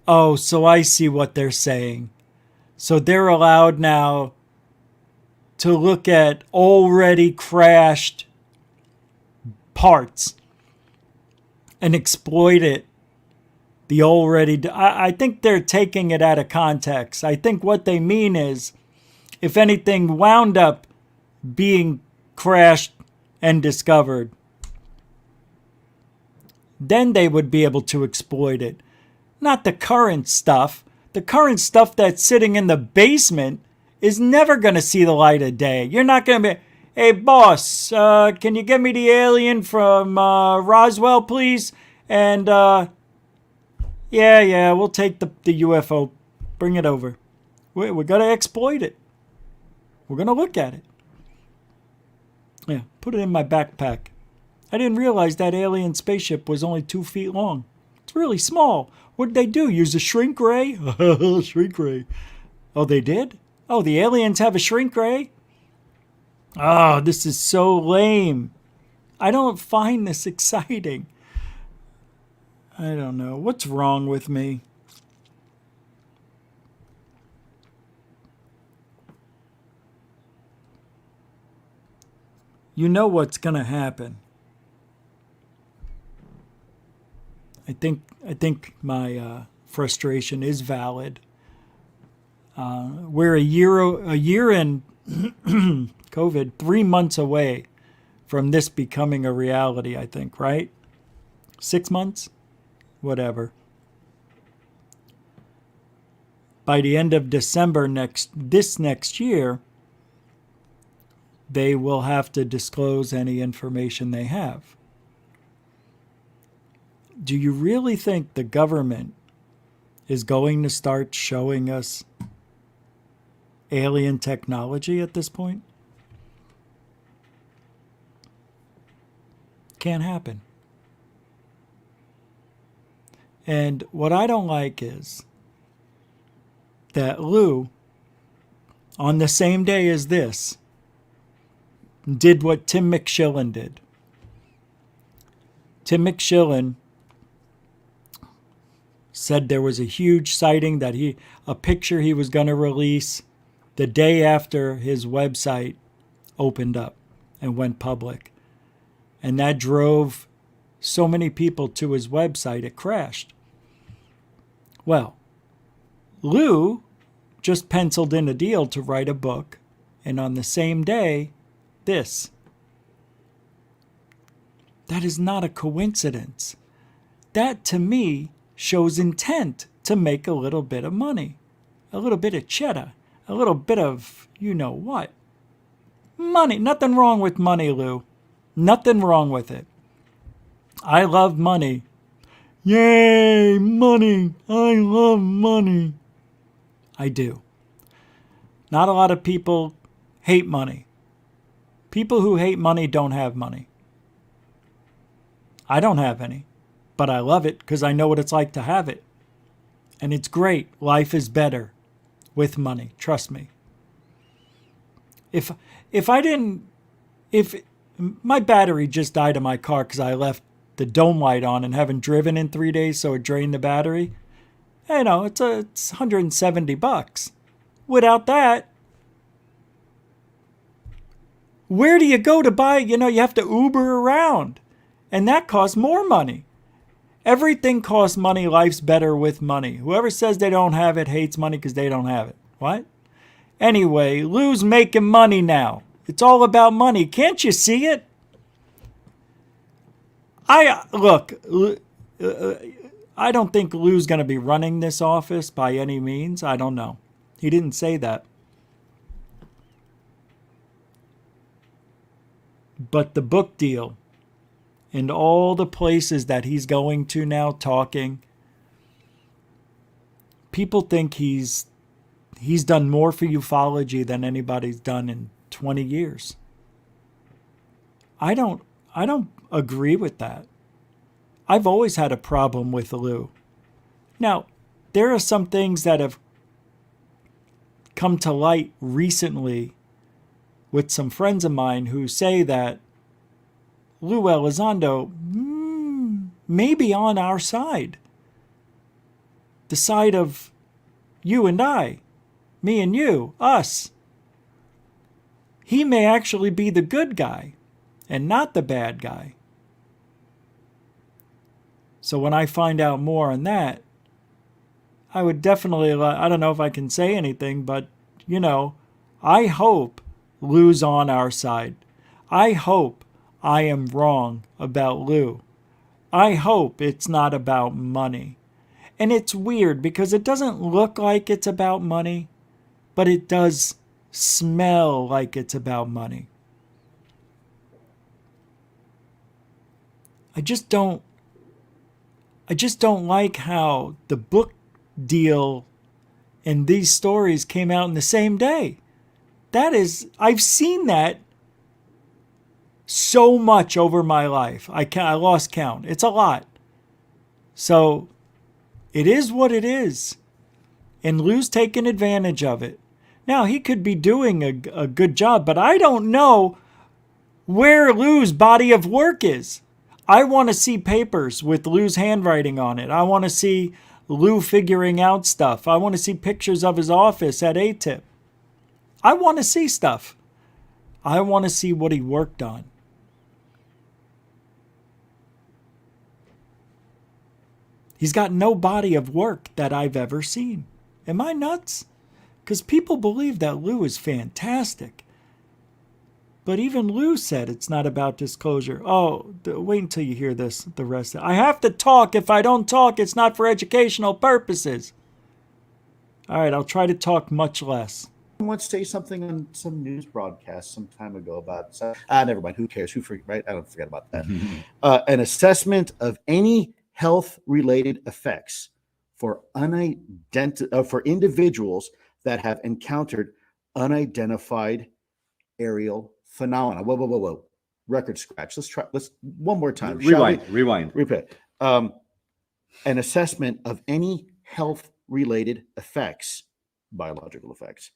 Oh, so I see what they're saying. So they're allowed now to look at already crashed parts and exploit it. I think they're taking it out of context. I think what they mean is if anything wound up being crashed and discovered, then they would be able to exploit it. Not the current stuff. The current stuff that's sitting in the basement is never going to see the light of day. You're not going to be, hey, boss, can you get me the alien from Roswell, please? And, yeah, we'll take the UFO. Bring it over. We're going to exploit it. We're going to look at it. Yeah, put it in my backpack. I didn't realize that alien spaceship was only 2 feet long. It's really small. What did they do? Use a shrink ray? Shrink ray. Oh, they did? Oh, the aliens have a shrink ray? Oh, this is so lame. I don't find this exciting. I don't know. What's wrong with me? You know what's going to happen. I think my frustration is valid. We're a year in COVID, 3 months away from this becoming a reality, I think, right? 6 months? Whatever. By the end of December next year, they will have to disclose any information they have. Do you really think the government is going to start showing us alien technology at this point? Can't happen. And what I don't like is that Lou, on the same day as this, did what Tim McShillen did. Tim McShillen said there was a huge sighting, that a picture he was going to release the day after his website opened up and went public. And that drove so many people to his website, it crashed. Well, Lou just penciled in a deal to write a book, and on the same day, this. That is not a coincidence. That, to me, shows intent to make a little bit of money, a little bit of cheddar, a little bit of you know what. Money. Nothing wrong with money, Lou. Nothing wrong with it. I love money. Yay, money. I love money. I do. Not a lot of people hate money. People who hate money don't have money. I don't have any, but I love it because I know what it's like to have it. And it's great. Life is better with money. Trust me. If my battery just died in my car because I left the dome light on and haven't driven in 3 days, so it drained the battery, you know, it's $170. Without that, where do you go to buy? You know, you have to Uber around, and that costs more money. Everything costs money. Life's better with money. Whoever says they don't have it hates money because they don't have it. What? Anyway, Lou's making money now. It's all about money. Can't you see it? Look, I don't think Lou's going to be running this office by any means. I don't know. He didn't say that. But the book deal and all the places that he's going to now talking, people think he's done more for ufology than anybody's done in 20 years. I don't agree with that. I've always had a problem with Lou. Now, there are some things that have come to light recently with some friends of mine who say that Lou Elizondo may be on our side. The side of you and I. me and you, us. He may actually be the good guy and not the bad guy. So when I find out more on that, I would definitely, I don't know if I can say anything, but, you know, I hope Lou's on our side. I hope I am wrong about Lou. I hope it's not about money. And it's weird because it doesn't look like it's about money, but it does smell like it's about money. I just don't like how the book deal and these stories came out in the same day. I've seen that so much over my life. I lost count. It's a lot. So it is what it is. And Lou's taking advantage of it. Now, he could be doing a good job, but I don't know where Lou's body of work is. I want to see papers with Lou's handwriting on it. I want to see Lou figuring out stuff. I want to see pictures of his office at ATIP. I want to see stuff. I want to see what he worked on. He's got no body of work that I've ever seen. Am I nuts? Because people believe that Lou is fantastic. But even Lou said it's not about disclosure. Oh, wait until you hear this, the rest of it. I have to talk. If I don't talk, it's not for educational purposes. All right, I'll try to talk much less. Someone say something on some news broadcast some time ago about never mind. Who cares? Right? I don't forget about that. An assessment of any health-related effects for for individuals that have encountered unidentified aerial phenomena. Whoa! Record scratch. Let's one more time. Rewind. Repeat. An assessment of any health-related effects, biological effects,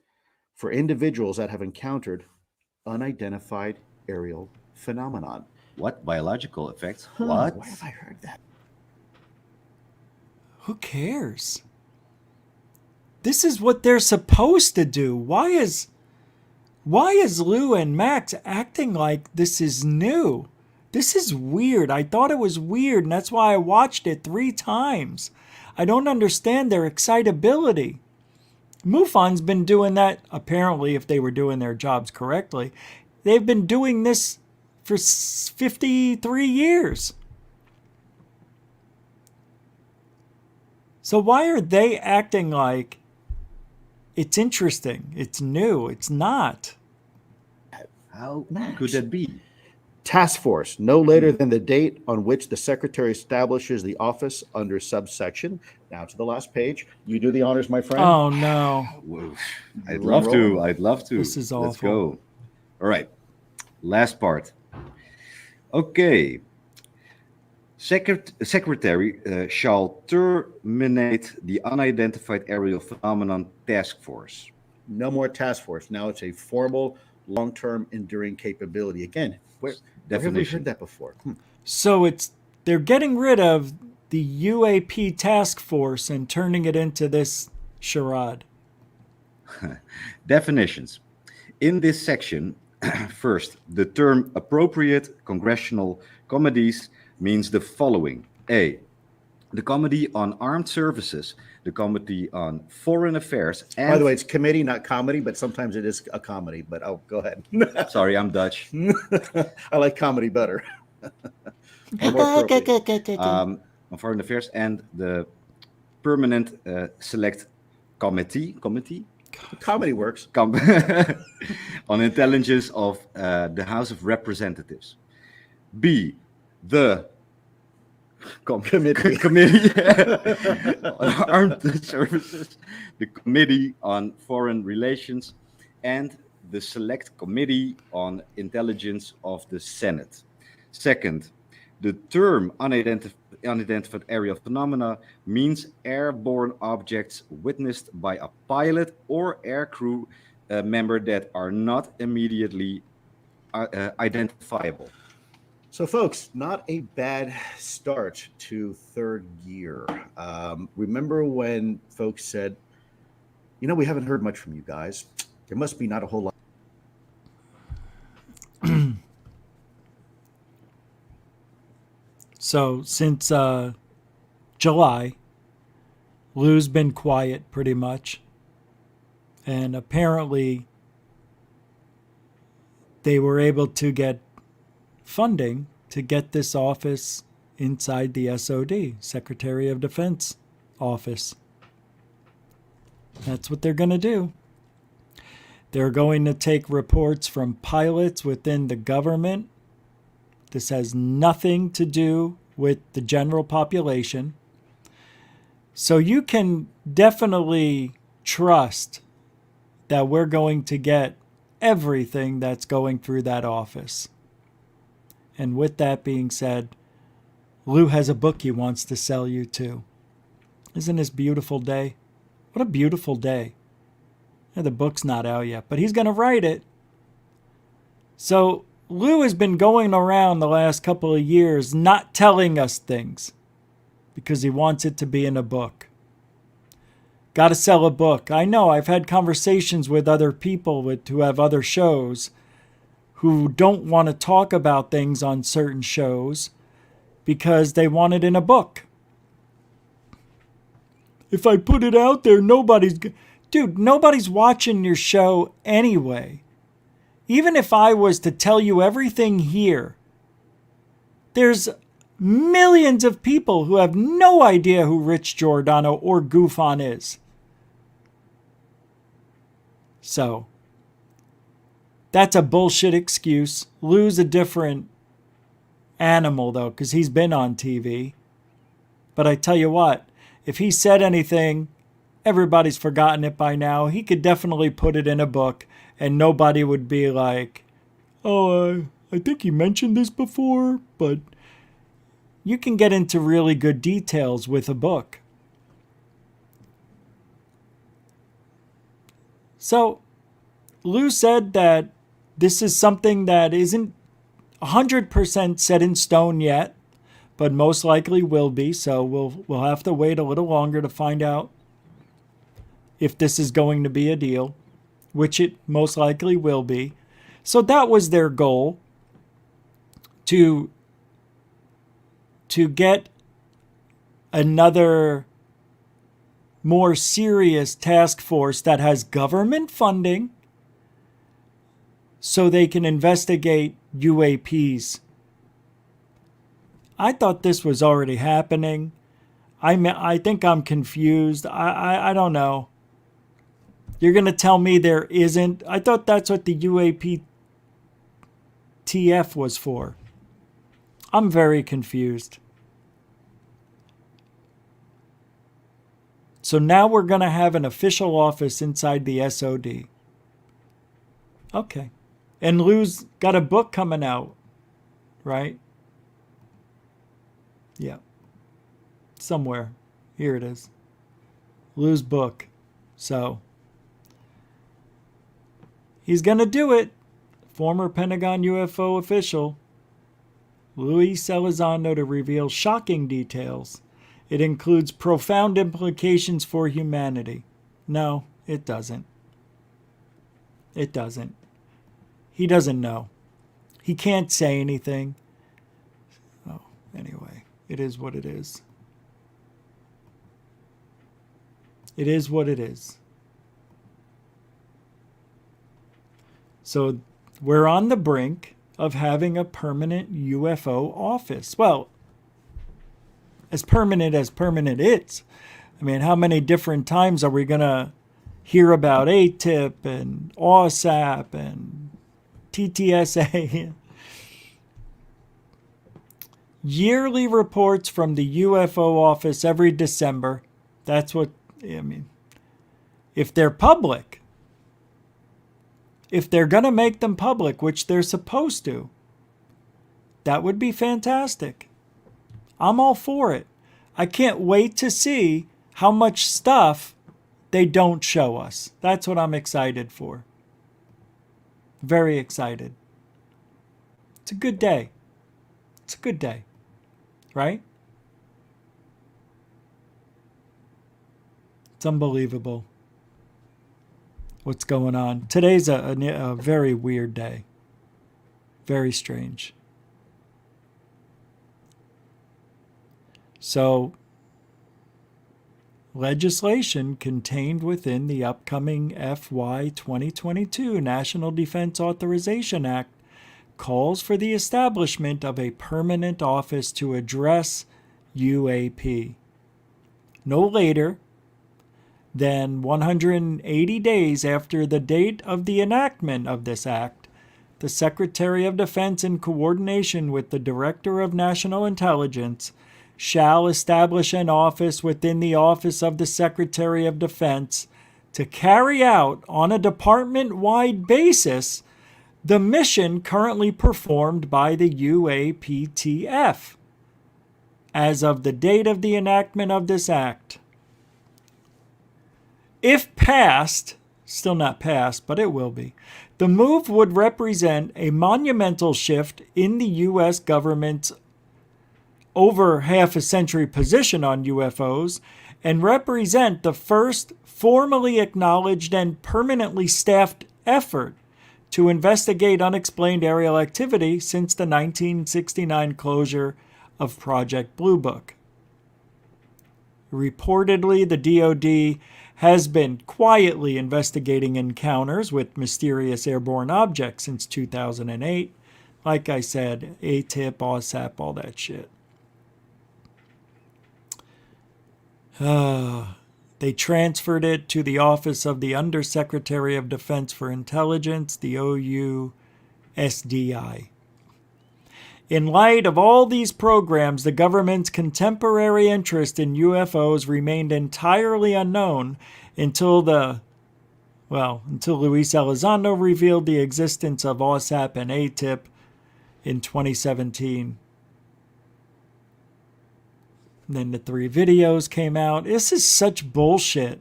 for individuals that have encountered unidentified aerial phenomenon. What? Biological effects? What? Where have I heard that? Who cares? This is what they're supposed to do. Why is Lou and Max acting like this is new? This is weird. I thought it was weird, and that's why I watched it 3 times. I don't understand their excitability. MUFON's been doing that, apparently, if they were doing their jobs correctly. They've been doing this for 53 years. So why are they acting like it's interesting, it's new? It's not. How could that be? Task force, no later than the date on which the secretary establishes the office under subsection. Now to the last page. You do the honors, my friend. Oh, no. I'd love to. This is awful. Let's go. All right. Last part. Okay. Secretary shall terminate the unidentified aerial phenomenon task force. No more task force. Now it's a formal, long-term, enduring capability. Again, where have we heard that before? So they're getting rid of the UAP task force and turning it into this charade. Definitions. In this section, first, the term appropriate congressional committees means the following. A, the Committee on Armed Services, the Committee on Foreign Affairs, and... By the way, it's committee, not comedy, but sometimes it is a comedy. But go ahead. Sorry, I'm Dutch. I like comedy better. On Foreign Affairs and the Permanent Select Committee. Comedy works. On intelligence of the House of Representatives. B, the Committee on Armed Services, the Committee on Foreign Relations, and the Select Committee on Intelligence of the Senate. Second, the term unidentified aerial phenomena means airborne objects witnessed by a pilot or aircrew member that are not immediately identifiable. So, folks, not a bad start to third year. Remember when folks said, You know, we haven't heard much from you guys. There must be not a whole lot. So since July, Lou's been quiet pretty much. And apparently they were able to get funding to get this office inside the SOD, Secretary of Defense office. That's what they're going to do. They're going to take reports from pilots within the government. This has nothing to do with the general population. So you can definitely trust that we're going to get everything that's going through that office. And with that being said, Lou has a book he wants to sell you too. Isn't this a beautiful day? What a beautiful day. Yeah, the book's not out yet, but he's going to write it. So Lou has been going around the last couple of years not telling us things because he wants it to be in a book. Got to sell a book. I know I've had conversations with other people who have other shows who don't want to talk about things on certain shows because they want it in a book. If I put it out there, Dude, nobody's watching your show anyway. Even if I was to tell you everything here, there's millions of people who have no idea who Rich Giordano or GUFON is. So, that's a bullshit excuse. Lou's a different animal, though, because he's been on TV. But I tell you what, if he said anything, everybody's forgotten it by now. He could definitely put it in a book, and nobody would be like, oh, I think he mentioned this before, but you can get into really good details with a book. So, Lou said that this is something that isn't 100% set in stone yet, but most likely will be, so we'll have to wait a little longer to find out if this is going to be a deal, which it most likely will be. So that was their goal, to get another more serious task force that has government funding so they can investigate UAPs. I thought this was already happening. I think I'm confused. I don't know. You're going to tell me there isn't? I thought that's what the UAP TF was for. I'm very confused. So now we're going to have an official office inside the SOD. Okay. And Lou's got a book coming out, right? Yeah. Somewhere. Here it is. Lou's book. So he's going to do it. Former Pentagon UFO official Luis Elizondo to reveal shocking details. It includes profound implications for humanity. No, it doesn't. It doesn't. He doesn't know. He can't say anything. Oh, anyway, it is what it is. It is what it is. So we're on the brink of having a permanent UFO office. Well, as permanent is. I mean, how many different times are we going to hear about ATIP and OSAP and TTSA? Yearly reports from the UFO office every December. That's what, I mean, if they're public, if they're going to make them public, which they're supposed to, that would be fantastic. I'm all for it. I can't wait to see how much stuff they don't show us. That's what I'm excited for. Very excited. It's a good day. It's a good day. Right? It's unbelievable. what's going on. Today's a very weird day. Very strange. So, legislation contained within the upcoming FY 2022 National Defense Authorization Act calls for the establishment of a permanent office to address UAP. No later than 180 days after the date of the enactment of this act, the Secretary of Defense, in coordination with the Director of National Intelligence, shall establish an office within the Office of the Secretary of Defense to carry out, on a department-wide basis, the mission currently performed by the UAPTF as of the date of the enactment of this act. If passed, still not passed, but it will be, the move would represent a monumental shift in the U.S. government's over half a century position on UFOs and represent the first formally acknowledged and permanently staffed effort to investigate unexplained aerial activity since the 1969 closure of Project Blue Book. Reportedly, the DoD has been quietly investigating encounters with mysterious airborne objects since 2008. Like I said, ATIP, OSAP, all that shit. They transferred it to the Office of the Undersecretary of Defense for Intelligence, the OUSDI. In light of all these programs, the government's contemporary interest in UFOs remained entirely unknown until Luis Elizondo revealed the existence of OSAP and ATIP in 2017. And then the 3 videos came out. This is such bullshit.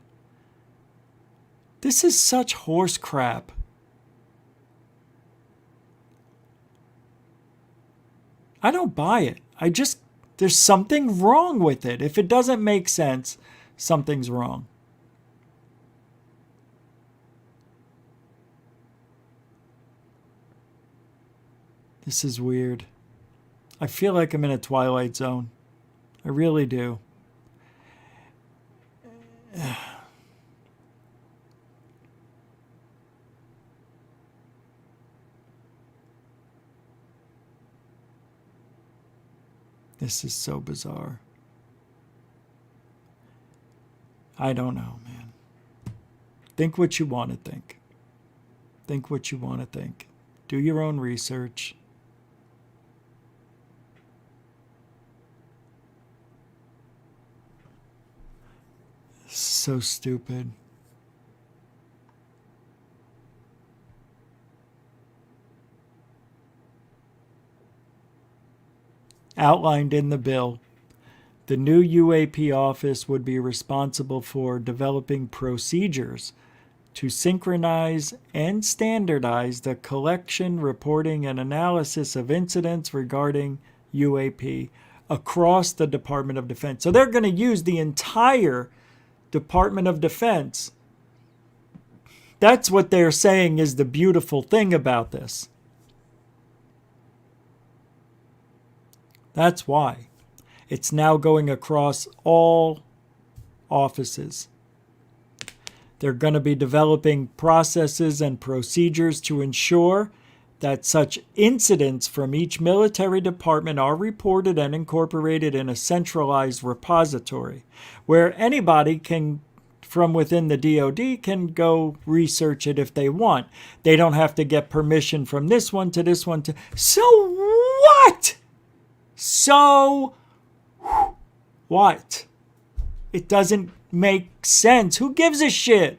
This is such horse crap. I don't buy it. There's something wrong with it. If it doesn't make sense, something's wrong. This is weird. I feel like I'm in a Twilight Zone. I really do. This is so bizarre. I don't know, man. Think what you want to think. Think what you want to think. Do your own research. So stupid. Outlined in the bill, the new UAP office would be responsible for developing procedures to synchronize and standardize the collection, reporting, and analysis of incidents regarding UAP across the Department of Defense. So they're going to use the entire Department of Defense. That's what they're saying is the beautiful thing about this. That's why. It's now going across all offices. They're going to be developing processes and procedures to ensure that such incidents from each military department are reported and incorporated in a centralized repository where anybody can, from within the DoD, can go research it if they want. They don't have to get permission from this one to this one to... So what? So what? It doesn't make sense. Who gives a shit?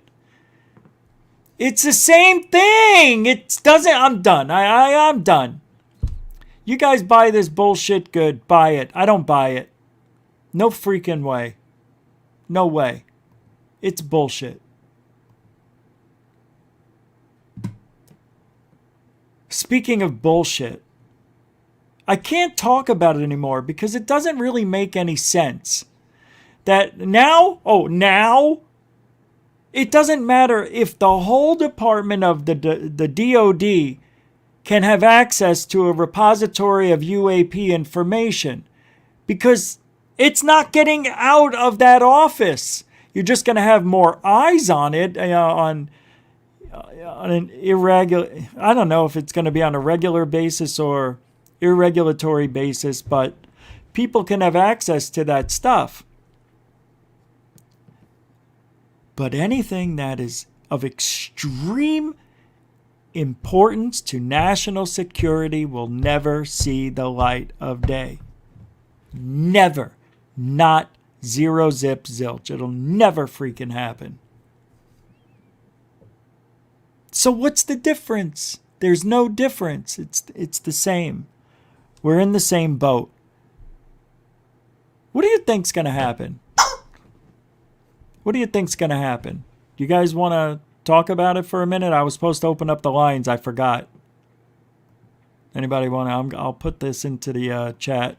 It's the same thing. It doesn't. I'm done. I'm done. You guys buy this bullshit good. Buy it. I don't buy it. No freaking way. No way. It's bullshit. Speaking of bullshit, I can't talk about it anymore because it doesn't really make any sense. That now It doesn't matter if the whole department of the DoD can have access to a repository of UAP information, because it's not getting out of that office. You're just going to have more eyes on it, on an irregular, I don't know if it's going to be on a regular basis or irregulatory basis, but people can have access to that stuff. But anything that is of extreme importance to national security will never see the light of day. Never. Not zero zip zilch. It'll never freaking happen. So what's the difference? There's no difference. It's the same. We're in the same boat. What do you think's going to happen? What do you think's going to happen? Do you guys want to talk about it for a minute? I was supposed to open up the lines. I forgot. Anybody want to? I'll put this into the chat.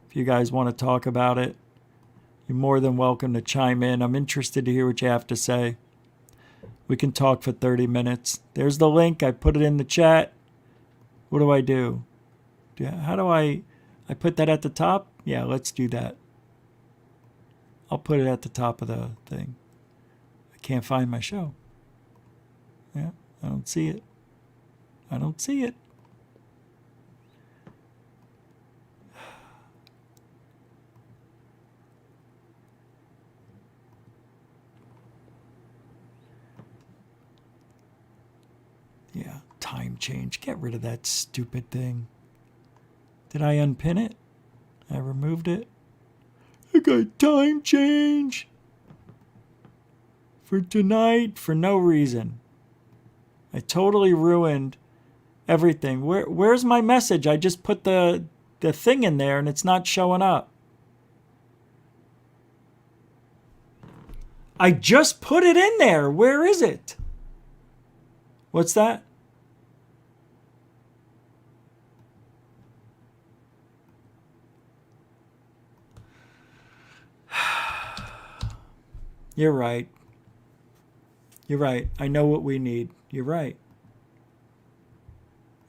If you guys want to talk about it, you're more than welcome to chime in. I'm interested to hear what you have to say. We can talk for 30 minutes. There's the link. I put it in the chat. What do I do? How do I put that at the top? Yeah, let's do that. I'll put it at the top of the thing. I can't find my show. Yeah, I don't see it. I don't see it. Yeah, time change. Get rid of that stupid thing. Did I unpin it? I removed it. I got time change for tonight for no reason. I totally ruined everything. Where's my message? I just put the thing in there and it's not showing up. I just put it in there. Where is it? What's that? You're right. You're right. I know what we need. You're right.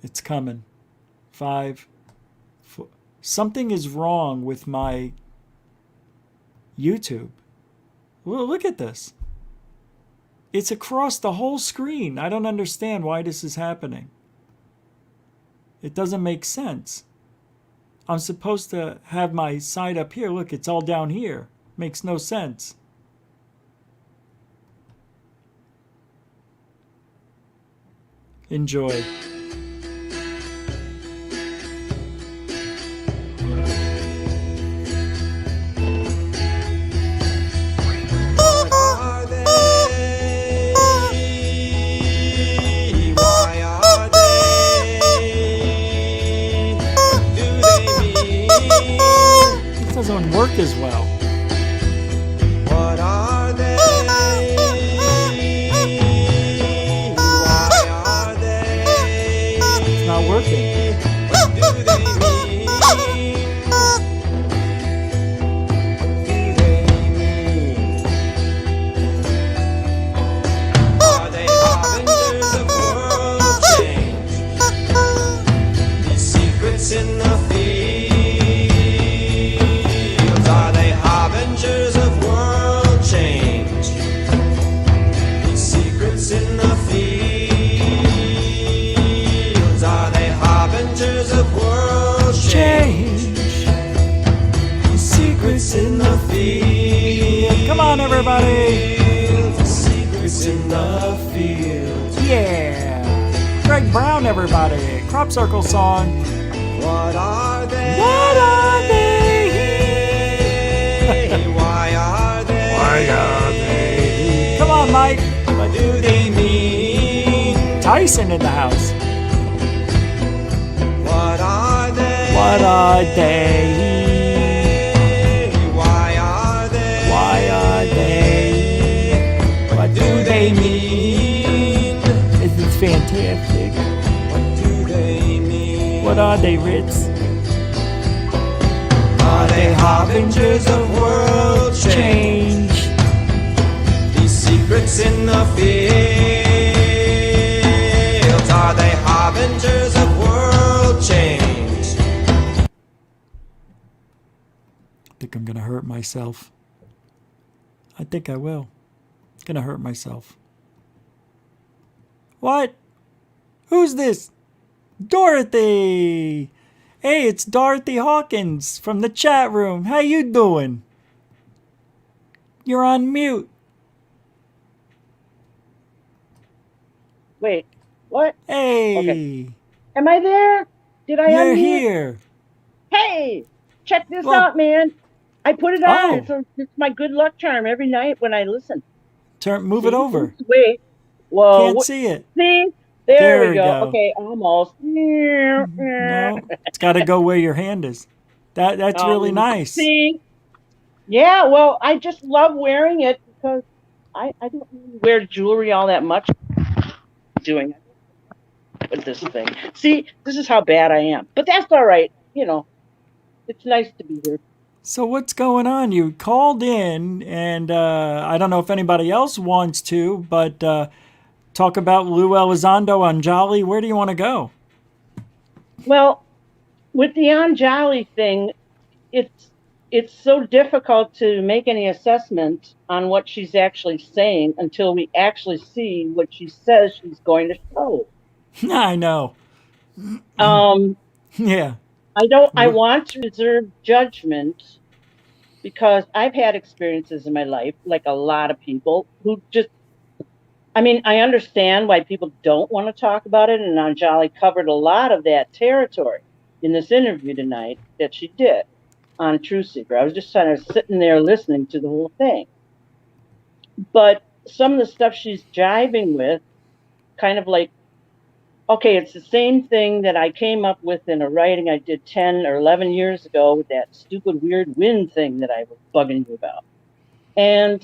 It's coming. 5, 4. Something is wrong with my YouTube. Well, look at this. It's across the whole screen. I don't understand why this is happening. It doesn't make sense. I'm supposed to have my side up here. Look, it's all down here. Makes no sense. Enjoy. This doesn't work as well. What are they? Not working. What do they mean? What do they mean? Are they harbingers of world change? These secrets in the fields, are they harbingers of world change? These secrets in the fields, are they harbingers of world change? Secrets in the field. Come on, everybody. Secrets in the field. Yeah. Greg Brown, everybody. Crop Circle song. What are they? What are they? Why are they? Why are they? Come on, Mike. What do they mean? Tyson in the house. What are they? What are they? Why are they? Why are they? What do they mean? This is fantastic. What do they mean? What are they, Ritz? Are they harbingers of world change? These secrets secrets in the fields? Are they harbingers of world change? I think I'm going to hurt myself. I think I will. I'm going to hurt myself. What? Who's this? Dorothy! Hey, it's Dorothy Hawkins from the chat room. How you doing? You're on mute. Wait, what? Hey! Okay. Am I there? Did I You're unmute? here. Hey, check this Well- out, man. I put it on. Oh. It's my good luck charm every night when I listen. Move it over. Wait. Whoa. Can't see it. See? There There we we go. go. Okay, almost. No, it's got to go where your hand is. That's really nice. See? Yeah, well, I just love wearing it because I don't really wear jewelry all that much. Doing it with this thing. See, this is how bad I am. But that's all right. You know, it's nice to be here. So what's going on? You called in, and I don't know if anybody else wants to, but talk about Luis Elizondo, Anjali. Where do you want to go? Well, with the Anjali thing, it's so difficult to make any assessment on what she's actually saying until we actually see what she says she's going to show. I know. Yeah. I want to reserve judgment because I've had experiences in my life, like a lot of people, who just, I mean, I understand why people don't want to talk about it, and Anjali covered a lot of that territory in this interview tonight that she did on Truth Seeker. I was just kind of sitting there listening to the whole thing. But some of the stuff she's jiving with, kind of like, okay, it's the same thing that I came up with in a writing I did 10 or 11 years ago with that stupid weird wind thing that I was bugging you about. And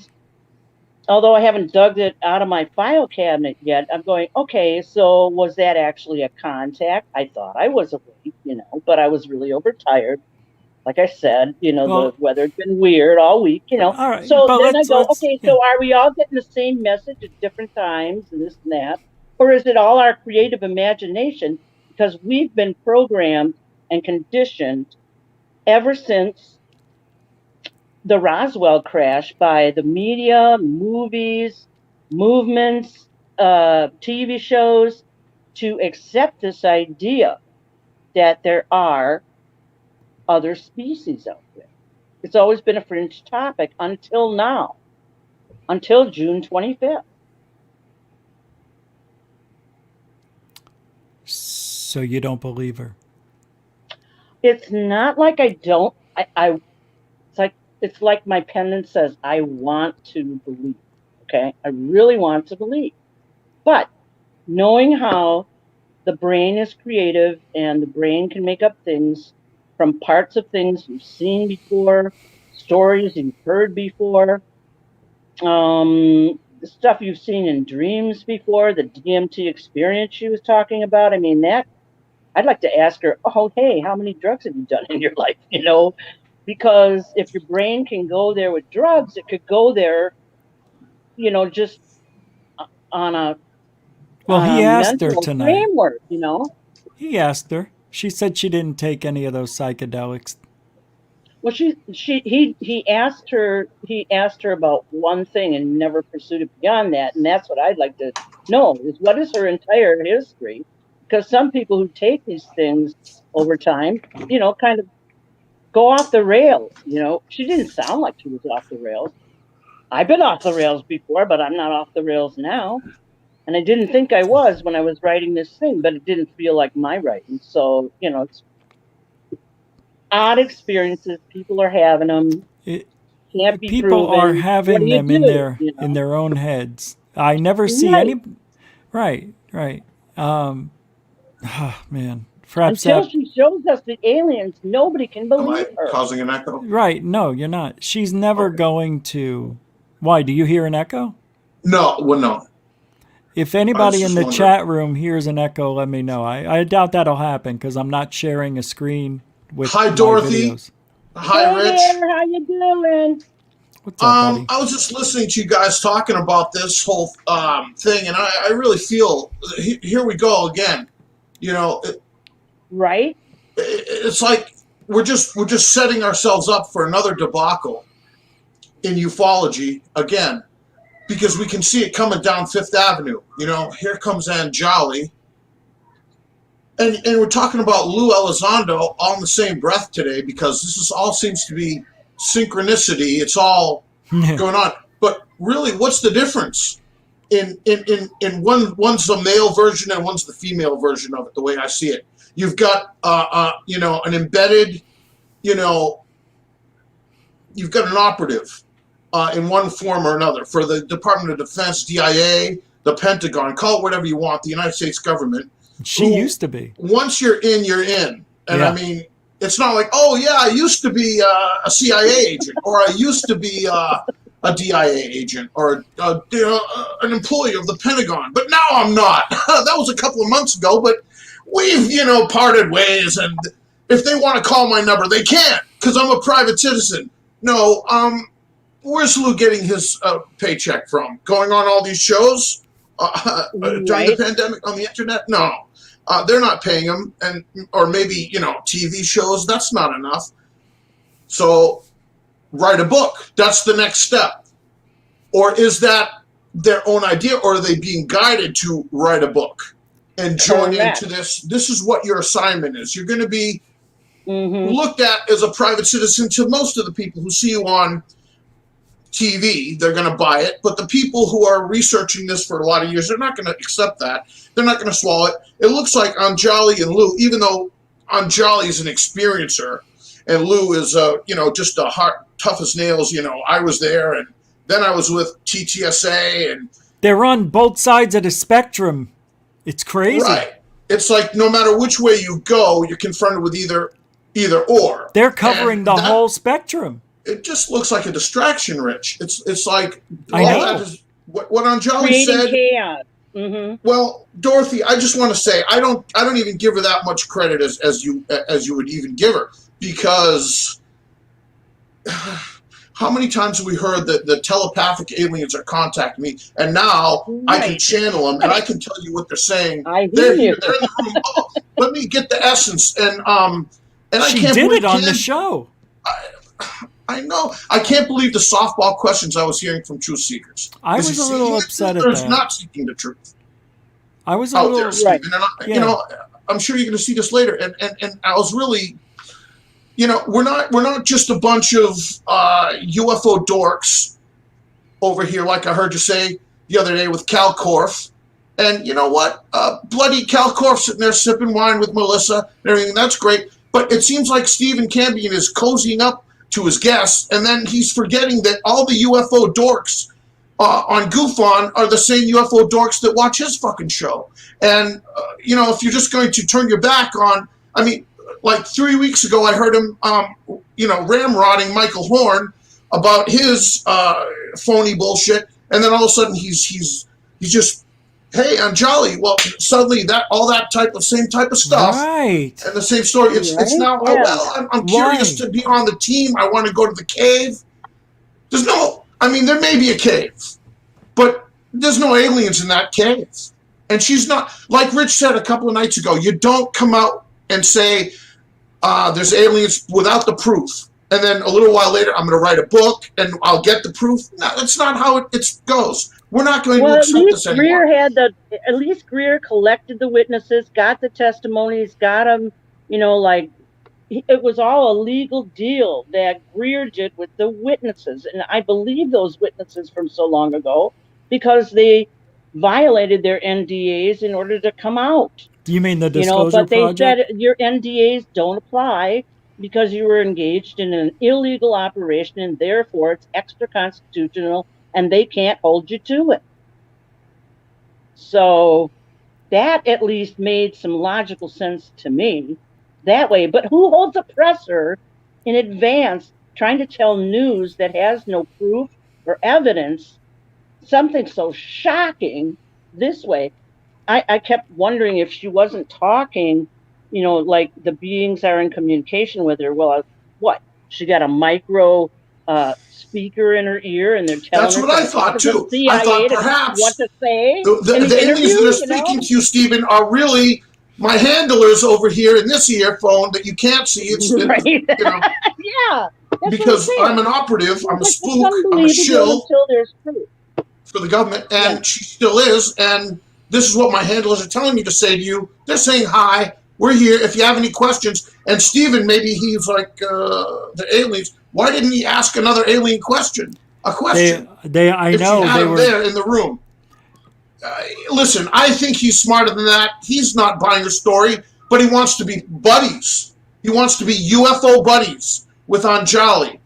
although I haven't dug it out of my file cabinet yet, I'm going, okay, so was that actually a contact? I thought I was awake, you know, but I was really overtired. Like I said, you know, Well, the weather's been weird all week, you know. All right, so but then I let's- go, let's- okay, yeah. so are we all getting the same message at different times and this and that? Or is it all our creative imagination? Because we've been programmed and conditioned ever since the Roswell crash by the media, movies, movements, TV shows, to accept this idea that there are other species out there. It's always been a fringe topic until now, until June 25th. So you don't believe her? It's not like I don't. It's like my pendant says, I want to believe. Okay, I really want to believe. But knowing how the brain is creative and the brain can make up things from parts of things you've seen before, stories you've heard before, stuff you've seen in dreams before, the DMT experience she was talking about. I mean, that I'd like to ask her, oh, hey, how many drugs have you done in your life? You know, because if your brain can go there with drugs, it could go there, you know, just on a Well, he asked her mental tonight. framework, you know. He asked her. She said she didn't take any of those psychedelics. Well, he asked her about one thing and never pursued it beyond that, and that's what I'd like to know is what is her entire history, because some people who take these things over time, you know, kind of go off the rails. You know, she didn't sound like she was off the rails. I've been off the rails before, but I'm not off the rails now, and I didn't think I was when I was writing this thing, but it didn't feel like my writing. So, you know, it's odd experiences. People are having them. Can't be People proven. are What do having you them in do, their you know? in their own heads. I never see Right. any. Right. Man. Perhaps Until that. she shows us the aliens, nobody can believe her. Causing an echo? Right. No, you're not. She's never going to. Why? Do you hear an echo? No, well, no. If anybody in just the wondering. chat room hears an echo, let me know. I doubt that'll happen because I'm not sharing a screen with Hi, my Dorothy. videos. Hi, Hey Rich. there, how you doing? What's up, buddy? I was just listening to you guys talking about this whole thing, and I really feel here we go again. You know, right? It's like we're just setting ourselves up for another debacle in ufology again, because we can see it coming down Fifth Avenue. You know, here comes Anjali. And we're talking about Luis Elizondo all in the same breath today, because this is all seems to be synchronicity. It's all going on. But really, what's the difference? In one's the male version and one's the female version of it, the way I see it. You've got an embedded, you've got an operative in one form or another for the Department of Defense, DIA, the Pentagon, call it whatever you want, the United States government. She used to be. Once you're in, you're in. And Yeah. I mean, it's not like, oh yeah, I used to be a CIA agent, or I used to be a DIA agent, or an employee of the Pentagon, but now I'm not. That was a couple of months ago, but we've, parted ways, and if they want to call my number, they can't, because I'm a private citizen. No, where's Lou getting his paycheck from? Going on all these shows during the pandemic on the internet? No. They're not paying him, or maybe, TV shows. That's not enough. So write a book. That's the next step. Or is that their own idea, or are they being guided to write a book and join into this? This is what your assignment is. You're going to be looked at as a private citizen to most of the people who see you on TV. They're going to buy it. But the people who are researching this for a lot of years, they're not going to accept that. They're not going to swallow it. It looks like Anjali and Lou, even though Anjali is an experiencer and Lou is, just a heart, tough as nails. I was there, and then I was with TTSA, and they're on both sides of the spectrum. It's crazy. Right. It's like no matter which way you go, you're confronted with either or. They're covering the whole spectrum. It just looks like a distraction, Rich. It's like I know. What Anjali Creating said. chaos. Mm-hmm. Well, Dorothy, I just want to say I don't even give her that much credit as you would even give her, because how many times have we heard that the telepathic aliens are contacting me, and now I can channel them and I can tell you what they're saying. They're here. They're in the room. Oh, let me get the essence. And I She can't did believe it on the show. I know. I can't believe the softball questions I was hearing from truth seekers. I was a little upset at There's that. not seeking the truth. I was a out little there, Stephen. And I'm sure you're going to see this later. And I was really, we're not just a bunch of UFO dorks over here, like I heard you say the other day with Cal Korff. And you know what? Bloody Cal Korff sitting there sipping wine with Melissa and everything. That's great. But it seems like Stephen Cambion is cozying up to his guests, and then he's forgetting that all the UFO dorks on GUFON are the same UFO dorks that watch his fucking show. And, if you're just going to turn your back on, like 3 weeks ago, I heard him, ramrodding Michael Horn about his phony bullshit, and then all of a sudden he's just, hey, Anjali, well, suddenly same type of stuff, right, and the same story. It's now. Yeah. Oh, well, I'm curious to be on the team. I want to go to the cave. There may be a cave, but there's no aliens in that cave. And she's not, like Rich said a couple of nights ago. You don't come out and say there's aliens without the proof, and then a little while later I'm going to write a book and I'll get the proof. No, that's not how it goes. We're not going to accept this anymore. At least Greer collected the witnesses, got the testimonies, got them, it was all a legal deal that Greer did with the witnesses. And I believe those witnesses from so long ago, because they violated their NDAs in order to come out. Do you mean the disclosure but they project? said your NDAs don't apply because you were engaged in an illegal operation, and therefore it's extra constitutional, and they can't hold you to it. So that at least made some logical sense to me that way. But who holds a presser in advance trying to tell news that has no proof or evidence, something so shocking this way? I kept wondering if she wasn't talking, like the beings are in communication with her. Well, what? She got a micro speaker in her ear, and they're telling That's her what I thought too. CIA I thought to perhaps what to say. the in the aliens that are interview, speaking to you, Stephen, are really my handlers over here in this earphone that you can't see. It's Right. you know, Yeah. That's because what I'm I'm saying. an operative, I'm a It's spook, I'm a unbelievable shill until there's proof. for the government, and she still is. And this is what my handlers are telling me to say to you. They're saying, hi, we're here. If you have any questions, and Stephen, maybe he's like the aliens. Why didn't he ask another alien question? A question. I if know she had they him were there in the room. Listen, I think he's smarter than that. He's not buying the story, but he wants to be buddies. He wants to be UFO buddies with Anjali.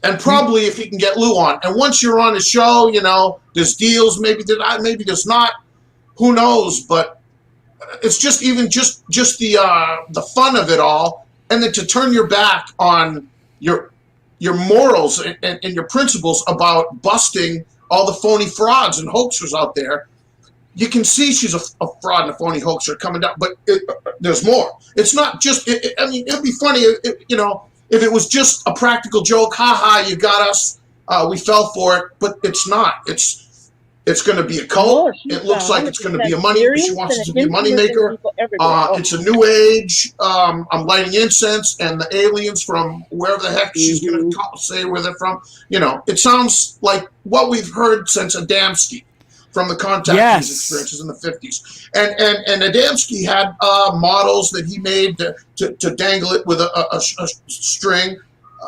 And probably if he can get Lou on. And once you're on his show, you know, there's deals, maybe there's not. Who knows? But it's just the fun of it all. And then to turn your back on your morals and your principles about busting all the phony frauds and hoaxers out there. You can see she's a fraud and a phony hoaxer coming down, but there's more. It's not just, I mean, it'd be funny, you know, if it was just a practical joke, ha, you got us, we fell for it, but it's not. It's going to be a cult. It looks like it's going to be a money. She wants it to be a moneymaker. It's a new age. I'm lighting incense, and the aliens from wherever the heck she's going to say where they're from. You know, it sounds like what we've heard since Adamski from the contact experiences in the 50s. And Adamski had models that he made to dangle it with a string,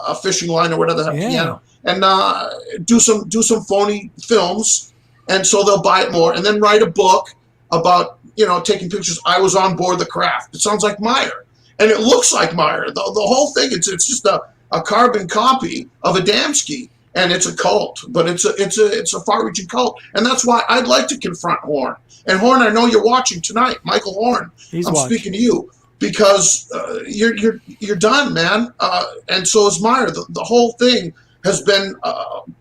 a fishing line or whatever the heck, piano, and do some phony films. And so they'll buy it more and then write a book about, you know, taking pictures. I was on board the craft. It sounds like Meyer. And it looks like Meyer. The whole thing, it's just a carbon copy of Adamski. And it's a cult, but it's a far-reaching cult. And that's why I'd like to confront Horn. And Horn, I know you're watching tonight. Michael Horn, I'm speaking to you because you're done, man. And so is Meyer. The whole thing has been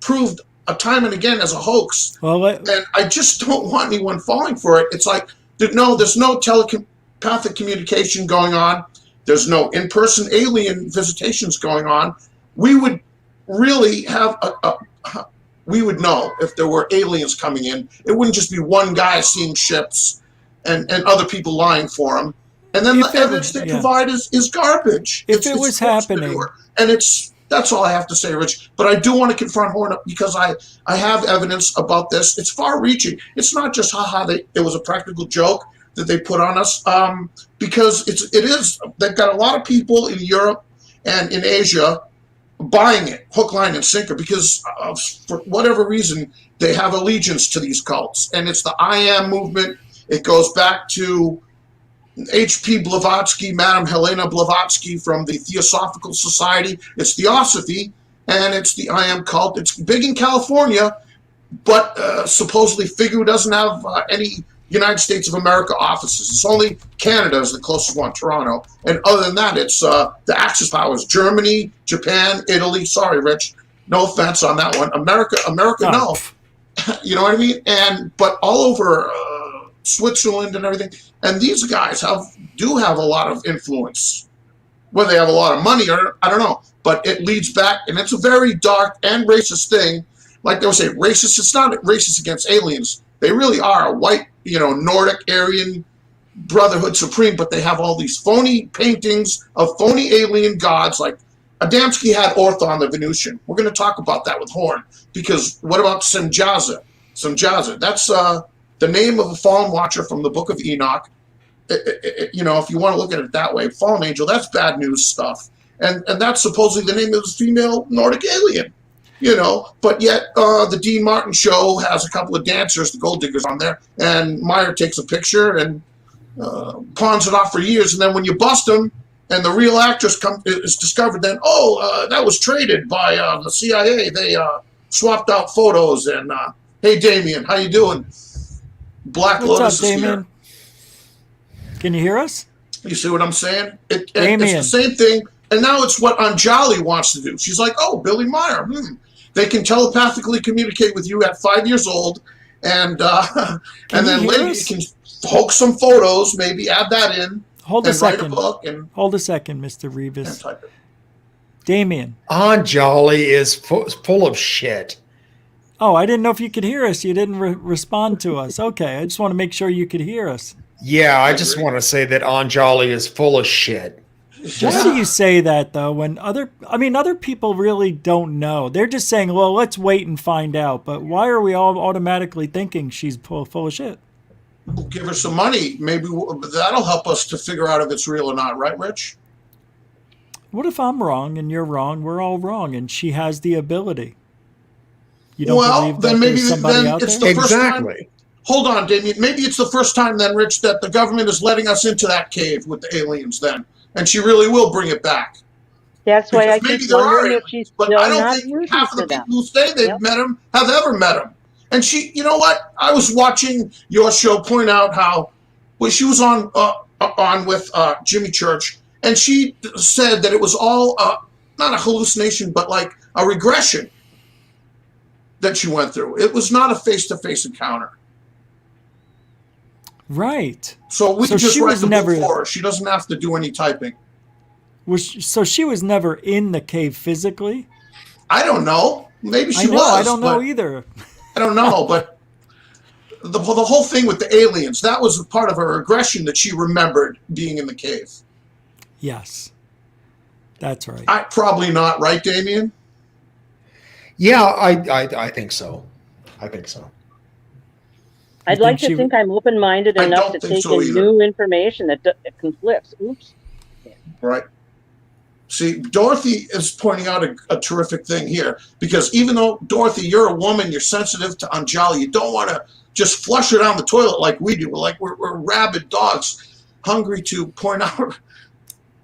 proved time and again as a hoax. Well, and I just don't want anyone falling for it. It's like, there's no telepathic communication going on. There's no in-person alien visitations going on. We would really have we would know if there were aliens coming in. It wouldn't just be one guy seeing ships and other people lying for him. And then the evidence they provide is garbage. If it was happening. And that's all I have to say, Rich. But I do want to confront Horn because I have evidence about this. It's far-reaching. It's not just it was a practical joke that they put on us. Because it is. They've got a lot of people in Europe and in Asia buying it, hook, line, and sinker, because for whatever reason they have allegiance to these cults. And it's the I Am movement. It goes back to H.P. Blavatsky, Madame Helena Blavatsky from the Theosophical Society. It's Theosophy, and it's the I Am cult. It's big in California, but supposedly Figure doesn't have any United States of America offices. It's only Canada is the closest one, Toronto. And other than that, it's the Axis powers, Germany, Japan, Italy. Sorry, Rich. No offense on that one. America, no. You know what I mean? But all over Switzerland and everything. And these guys do have a lot of influence. Whether they have a lot of money or I don't know. But it leads back, and it's a very dark and racist thing. Like they would say, racist. It's not racist against aliens. They really are a white, Nordic, Aryan Brotherhood Supreme, but they have all these phony paintings of phony alien gods. Like Adamski had Orthon the Venusian. We're going to talk about that with Horn, because what about Semjaza? Semjaza, that's the name of a fallen watcher from the Book of Enoch. If you want to look at it that way, fallen angel, that's bad news stuff. And that's supposedly the name of this female Nordic alien. But yet the Dean Martin show has a couple of dancers, the gold diggers on there, and Meyer takes a picture and pawns it off for years, and then when you bust them and the real actress is discovered, then that was traded by the CIA. They swapped out photos, and hey Damien, how you doing? Black What's Lotus up, is Damien? here. Can you hear us? You see what I'm saying? It's Damien. the same thing, and now it's what Anjali wants to do. She's like, Billy Meyer. They can telepathically communicate with you at 5 years old, and then later you can hoax some photos, maybe add that in. Hold a second. Write a book and Hold a second, Mr. Rivas. Damien. Anjali is full of shit. Oh, I didn't know if you could hear us. You didn't respond to us. Okay, I just want to make sure you could hear us. Yeah, I just want to say that Anjali is full of shit. Why do you say that, though, when other people really don't know? They're just saying, well, let's wait and find out. But why are we all automatically thinking she's full of shit? We'll give her some money. Maybe that'll help us to figure out if it's real or not. Right, Rich? What if I'm wrong and you're wrong? We're all wrong, and she has the ability. You don't believe that then maybe there's somebody then out it's there? the first time. Hold on, Damien. Maybe it's the first time then, Rich, that the government is letting us into that cave with the aliens then. And she really will bring it back. That's why I Maybe keep there are wondering if aliens, she's but still I don't not think using half of the for them. people who say they've met him have ever met him. And she, you know what? I was watching your show point out how, well, she was on with Jimmy Church, and she said that it was all not a hallucination, but like a regression that she went through. It was not a face-to-face encounter. Right. So we can just she write was the never book for her. She doesn't have to do any typing. So she was never in the cave physically? I don't know. Maybe she I know, was. I don't know but either. I don't know, but the whole thing with the aliens, that was a part of her regression that she remembered being in the cave. Yes. That's right. Probably not, right, Damien? Yeah, I think so. I think so. I'd like to think I'm open-minded enough to take in new information that conflicts. Oops. Right. See, Dorothy is pointing out a terrific thing here, because even though, Dorothy, you're a woman, you're sensitive to Anjali, you don't want to just flush her down the toilet like we do. We're rabid dogs, hungry to point out.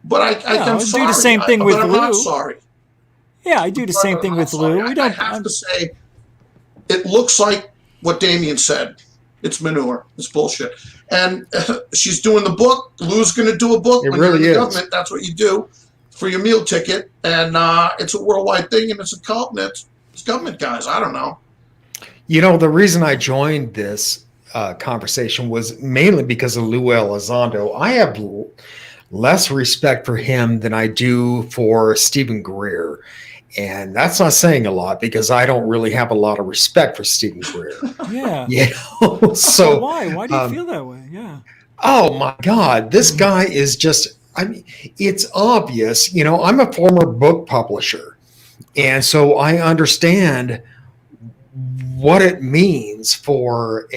But I'm sorry. do the same thing with but I'm Lou. not sorry. Yeah, I do the same thing with Lou. I have to say, it looks like what Damien said. It's manure. It's bullshit. And she's doing the book. Lou's going to do a book. It when really you're in the is. government, that's what you do for your meal ticket. And it's a worldwide thing, and it's a cult, and it's government guys. I don't know. You know, the reason I joined this conversation was mainly because of Luis Elizondo. I have less respect for him than I do for Stephen Greer. And that's not saying a lot, because I don't really have a lot of respect for Stephen Greer. Yeah. You know? So why? Why do you feel that way? Yeah. Oh my God, this guy is just, I mean, it's obvious. You know, I'm a former book publisher, and so I understand what it means for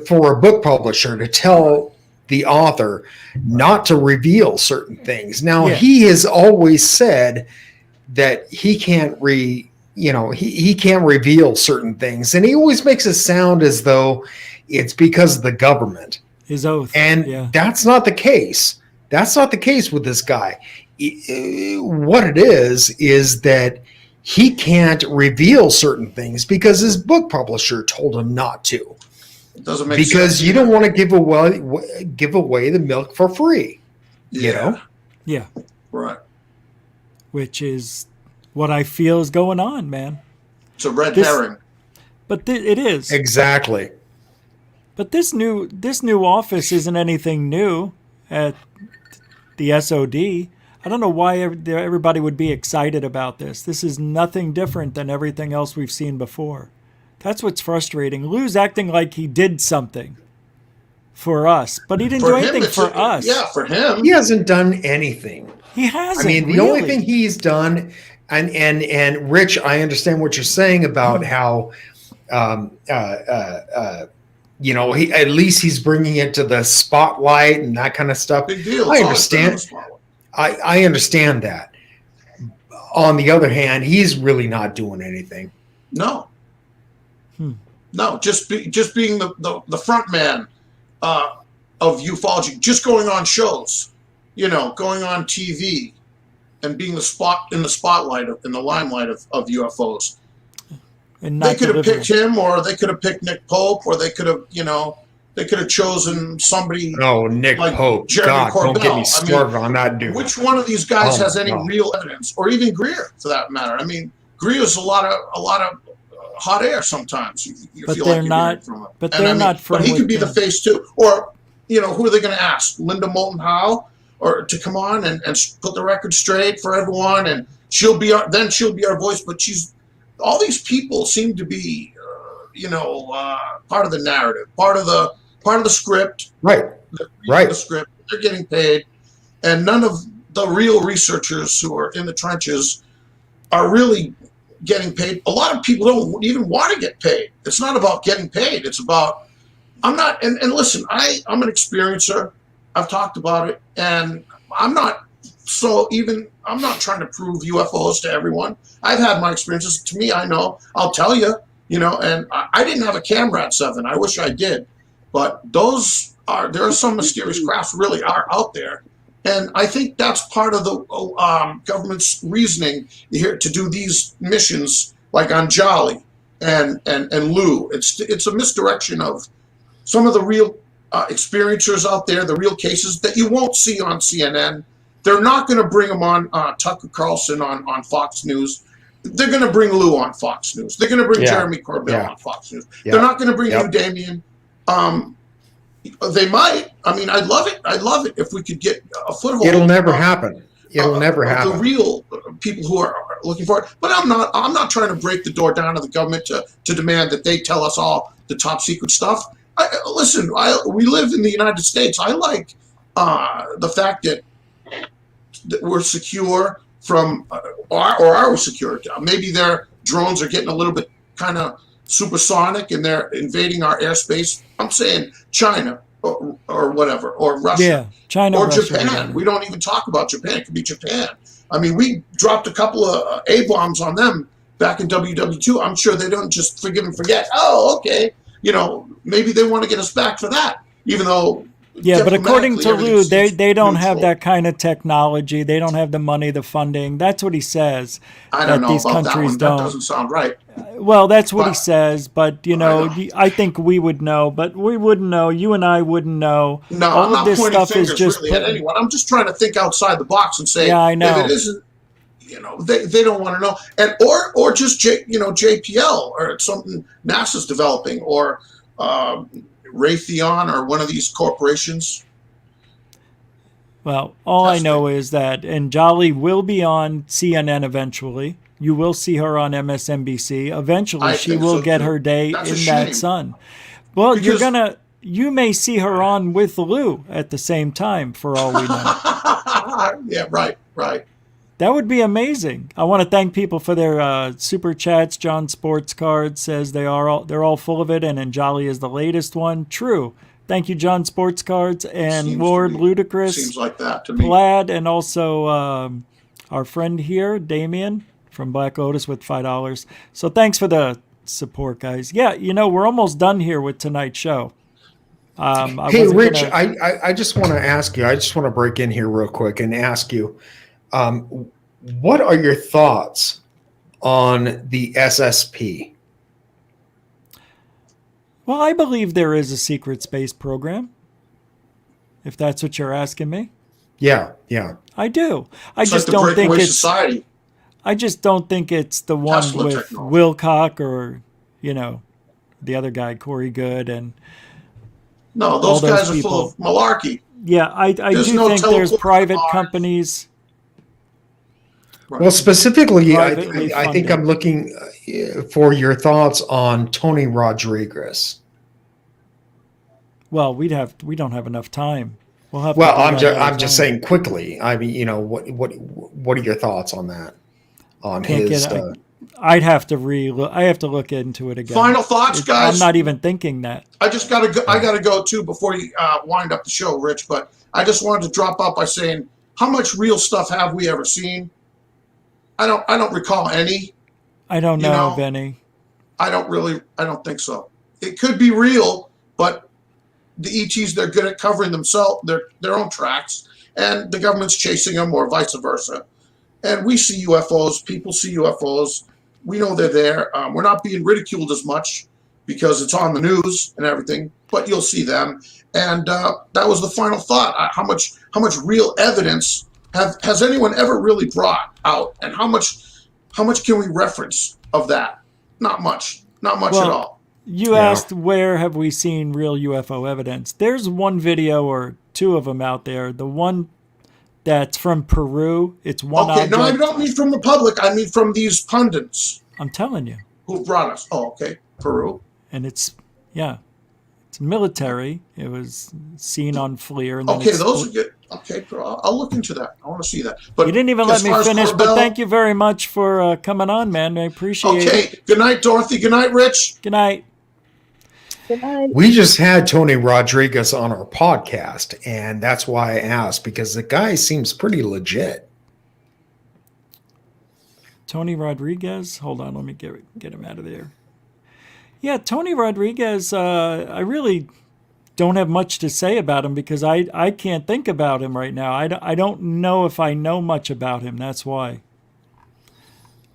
for a book publisher to tell the author not to reveal certain things. Now, he has always said that he can't he can't reveal certain things, and he always makes it sound as though it's because of the government. His oath. And that's not the case. That's not the case with this guy. What it is that he can't reveal certain things because his book publisher told him not to. It doesn't make because sense. you don't want to give away the milk for free. You know? Yeah. Right. Which is what I feel is going on, man. It's a red herring. But it is. Exactly. But this new office isn't anything new at the SOD. I don't know why everybody would be excited about this. This is nothing different than everything else we've seen before. That's what's frustrating. Lou's acting like he did something for us, but he didn't do anything for us. Yeah, for him. He hasn't done anything. He hasn't. I mean, the only thing he's done, and Rich, I understand what you're saying about how, you know, at least he's bringing it to the spotlight and that kind of stuff. Big deal. I understand. I understand that. On the other hand, he's really not doing anything. No. No, just being the front man of ufology, just going on shows, you know, going on TV, and being in the spotlight in the limelight of UFOs. And they could have picked him, or they could have picked Nick Pope, or they could have, they could have chosen somebody. Oh, Nick like Pope! Jeremy God, Corbell. don't get me started on that dude. Which one of these guys has any God. real evidence, or even Greer, for that matter? I mean, Greer's a lot of hot air sometimes. You But feel they're like you're not. hearing from him. But And they're not from. But he could be the within. face too, or who are they going to ask? Linda Moulton Howe, or to come on and put the record straight for everyone, and she'll be our voice. But all these people seem to be, part of the narrative, part of the script. Right. The script. They're getting paid, and none of the real researchers who are in the trenches are really getting paid. A lot of people don't even want to get paid. It's not about getting paid. It's about, and listen, I'm an experiencer. I've talked about it, and I'm not trying to prove UFOs to everyone. I've had my experiences. To me, I know. I'll tell you, and I didn't have a camera at 7. I wish I did. But there are some mysterious crafts really are out there. And I think that's part of the government's reasoning here to do these missions like Anjali and Lou. It's a misdirection of some of the real experiencers out there, the real cases that you won't see on CNN. They're not going to bring them on Tucker Carlson on Fox News. They're going to bring Lou on Fox News. They're going to bring Jeremy Corbell on Fox News. They're not going to bring you, Damien. They might. I mean, I'd love it. I'd love it if we could get a foothold. It'll never happen. It'll never happen. The real people who are looking for it. But I'm not trying to break the door down to the government to demand that they tell us all the top secret stuff. Listen, we live in the United States. I like the fact that we're secure from, or are we secure? Maybe their drones are getting a little bit kind of supersonic and they're invading our airspace. I'm saying China or whatever, or Russia. Yeah, China or Russia, Japan. whatever. We don't even talk about Japan. It could be Japan. I mean, we dropped a couple of A-bombs on them back in WW2. I'm sure they don't just forgive and forget. Oh, okay. Maybe they want to get us back for that, even though. Yeah, but according to Lou, everything they don't have neutral. that kind of technology. They don't have the money, the funding. That's what he says. I don't know these about that countries one. don't. That doesn't sound right. Well, that's what he says, but I think we would know, but we wouldn't know. You and I wouldn't know. No, all I'm of not this pointing stuff fingers is just really at anyone. I'm just trying to think outside the box and say, Yeah, I know. if it isn't, they don't want to know, and or just JPL or something NASA's developing, or Raytheon or one of these corporations. Well, all I know is that Anjali will be on CNN eventually. You will see her on MSNBC. Eventually, she will get her day That's a in that shame. sun. Well, Because- you may see her on with Lou at the same time, for all we know. Yeah, right. That would be amazing. I want to thank people for their super chats. John Sports Cards says they're all full of it, and Anjali is the latest one. True. Thank you, John Sports Cards and Lord Ludicrous. Seems like that to me. Plaid, and also our friend here, Damien from Black Lotus with $5. So thanks for the support, guys. Yeah, we're almost done here with tonight's show. Hey, Rich, I just want to ask you. I just want to break in here real quick and ask you, what are your thoughts on the SSP? Well, I believe there is a secret space program, if that's what you're asking me. Yeah. I do. I It's just like the don't think breakaway it's. society. I just don't think it's the one Tesla with technology. Wilcock or the other guy, Corey Good, and No, all those guys are people. full of malarkey. Yeah, I do There's no think there's teleport private on. companies. Well, specifically, Privately I think funded. I'm looking for your thoughts on Tony Rodriguez. Well, we don't have enough time. We'll have. Well, to do I'm that just another I'm just time. saying quickly. I mean, what are your thoughts on that? On Can't his. get- I'd have to I have to look into it again. Final thoughts, guys? I'm not even thinking that. I just gotta go. I gotta go too before you wind up the show, Rich. But I just wanted to drop out by saying, how much real stuff have we ever seen? I don't recall any. I don't You know know, of any. I don't think so. It could be real, but the ETs, they're good at covering themselves, their own tracks, and the government's chasing them, or vice versa. And we see UFOs. People see UFOs. We know they're there. We're not being ridiculed as much because it's on the news and everything, but you'll see them. And that was the final thought. How much real evidence has anyone ever really brought out, and how much can we reference of that? Not much at all. You asked where have we seen real UFO evidence. There's one video or two of them out there. The one that's from Peru. It's one Okay, object. no, I don't mean from the public. I mean from these pundits. I'm telling you. Who brought us? Oh, okay, Peru. And it's military. It was seen on FLIR. And then Okay, it's those are good. Okay, I'll look into that. I want to see that. But you didn't even let me finish, but thank you very much for coming on, man. I appreciate it. Okay, good night, Dorothy. Good night, Rich. Good night. Good night. We just had Tony Rodriguez on our podcast, and that's why I asked, because the guy seems pretty legit. Tony Rodriguez. Hold on, let me get him out of there. Yeah, Tony Rodriguez, I really don't have much to say about him because I can't think about him right now. I don't know if I know much about him. That's why.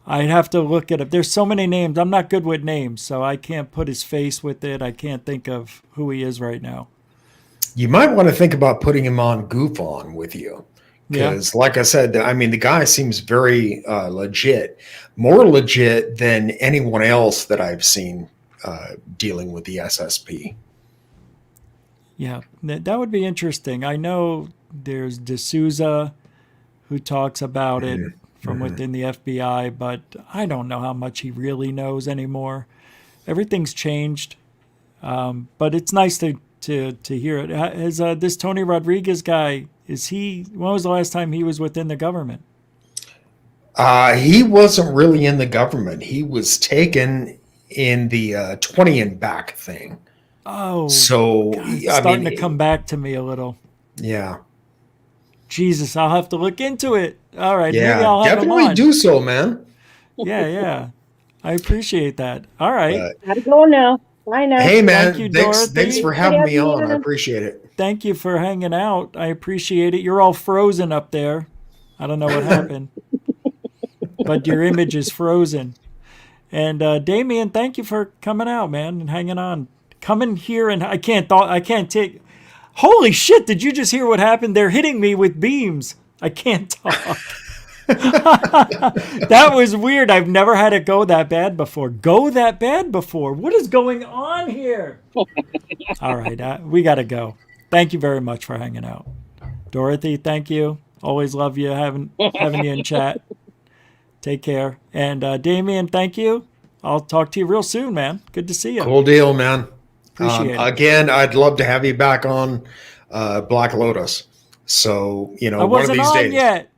I'd have to look at it. There's so many names. I'm not good with names, so I can't put his face with it. I can't think of who he is right now. You might want to think about putting him on GUFON with you. Because, like I said, I mean, the guy seems very legit. More legit than anyone else that I've seen dealing with the SSP. Yeah, that would be interesting. I know there's D'Souza who talks about it from within the FBI, but I don't know how much he really knows anymore. Everything's changed, but it's nice to hear it. Is this Tony Rodriguez guy, when was the last time he was within the government? He wasn't really in the government. He was taken in the 20 and back thing. Oh, so God, it's starting to come back to me a little. Yeah. Jesus, I'll have to look into it. All right, yeah, maybe I'll have him definitely on. do so, man. Yeah. I appreciate that. All right. Gotta go now. Bye now. Hey, man. Thank you, Thanks for having me on. I appreciate it. Thank you for hanging out. I appreciate it. You're all frozen up there. I don't know what happened, but your image is frozen. And Damien, thank you for coming out, man, and hanging on. Coming here, and I can't take. Holy shit! Did you just hear what happened? They're hitting me with beams. I can't talk. That was weird. I've never had it go that bad before. What is going on here? All right, we got to go. Thank you very much for hanging out. Dorothy, thank you. Always love you having you in chat. Take care. And Damien, thank you. I'll talk to you real soon, man. Good to see you. Cool deal, man. Appreciate it. Again, I'd love to have you back on Black Lotus. So, I one of these on days. Yet.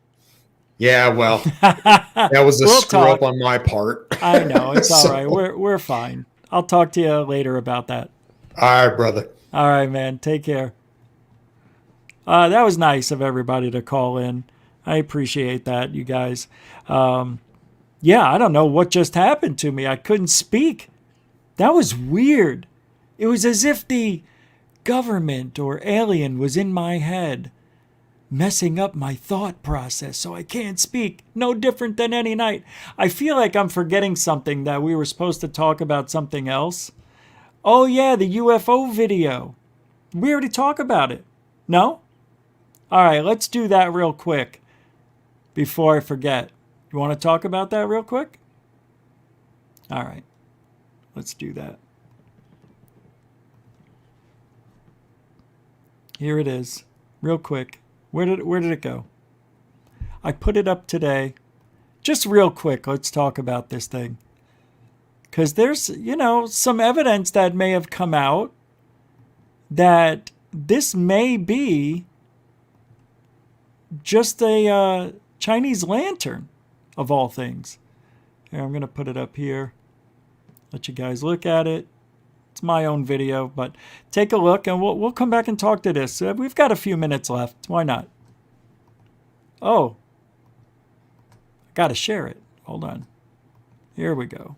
Yeah, well, that was a screw up on my part. I know. It's all right. We're fine. I'll talk to you later about that. All right, brother. All right, man. Take care. That was nice of everybody to call in. I appreciate that, you guys. Yeah, I don't know what just happened to me. I couldn't speak. That was weird. It was as if the government or alien was in my head, messing up my thought process so I can't speak. No different than any night. I feel like I'm forgetting something, that we were supposed to talk about something else. Oh yeah, the UFO video. We already talked about it. No? All right, let's do that real quick before I forget. You want to talk about that real quick? All right, let's do that. Here it is, real quick. Where did it go? I put it up today. Just real quick, let's talk about this thing. Because there's, some evidence that may have come out that this may be just a Chinese lantern, of all things. Here, I'm going to put it up here. Let you guys look at it. It's my own video, but take a look and we'll come back and talk to this. We've got a few minutes left. Why not? Oh, I got to share it. Hold on. Here we go.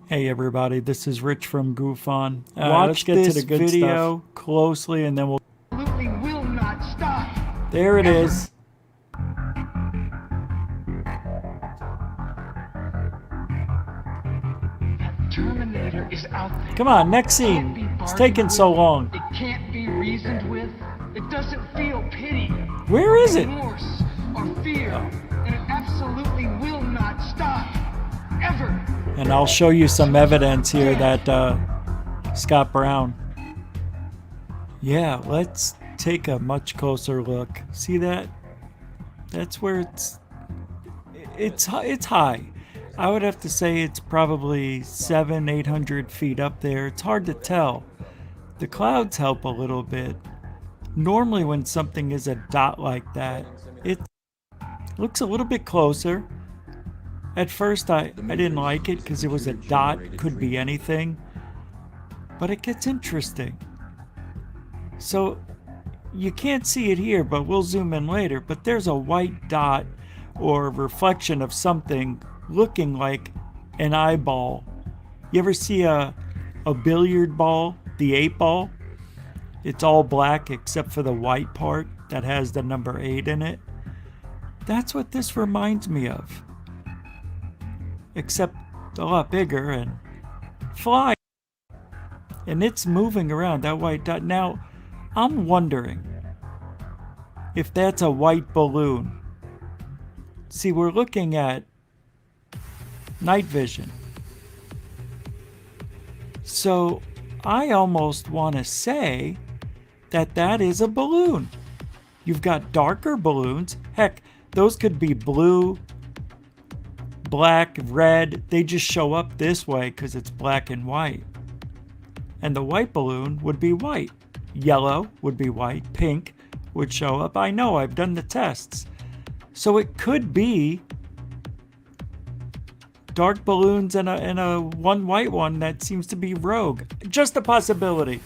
Hey everybody, this is Rich from GUFON. Watch this video closely and then we'll... Absolutely will not stop. There it is. Terminator is out there. Come on, next scene. It's taking so long. It can't be reasoned with. It doesn't feel pity. Where is it? Remorse or fear. And it absolutely will not stop. Ever. And I'll show you some evidence here that Scott Brown. Yeah, let's take a much closer look. See that? That's where it's high. I would have to say it's probably 700-800 feet up there. It's hard to tell. The clouds help a little bit. Normally when something is a dot like that, it looks a little bit closer. At first I didn't like it because it was a dot. It could be anything. But it gets interesting. So you can't see it here, but we'll zoom in later. But there's a white dot or reflection of something looking like an eyeball. You ever see a billiard ball, the 8 ball? It's all black except for the white part that has the number 8 in it. That's what this reminds me of. Except a lot bigger and flying. And it's moving around, that white dot. Now, I'm wondering if that's a white balloon. See, we're looking at night vision. So I almost want to say that that is a balloon. You've got darker balloons. Heck, those could be blue, black, red. They just show up this way because it's black and white. And the white balloon would be white. Yellow would be white. Pink would show up. I know, I've done the tests. So it could be dark balloons and a one white one that seems to be rogue. Just a possibility.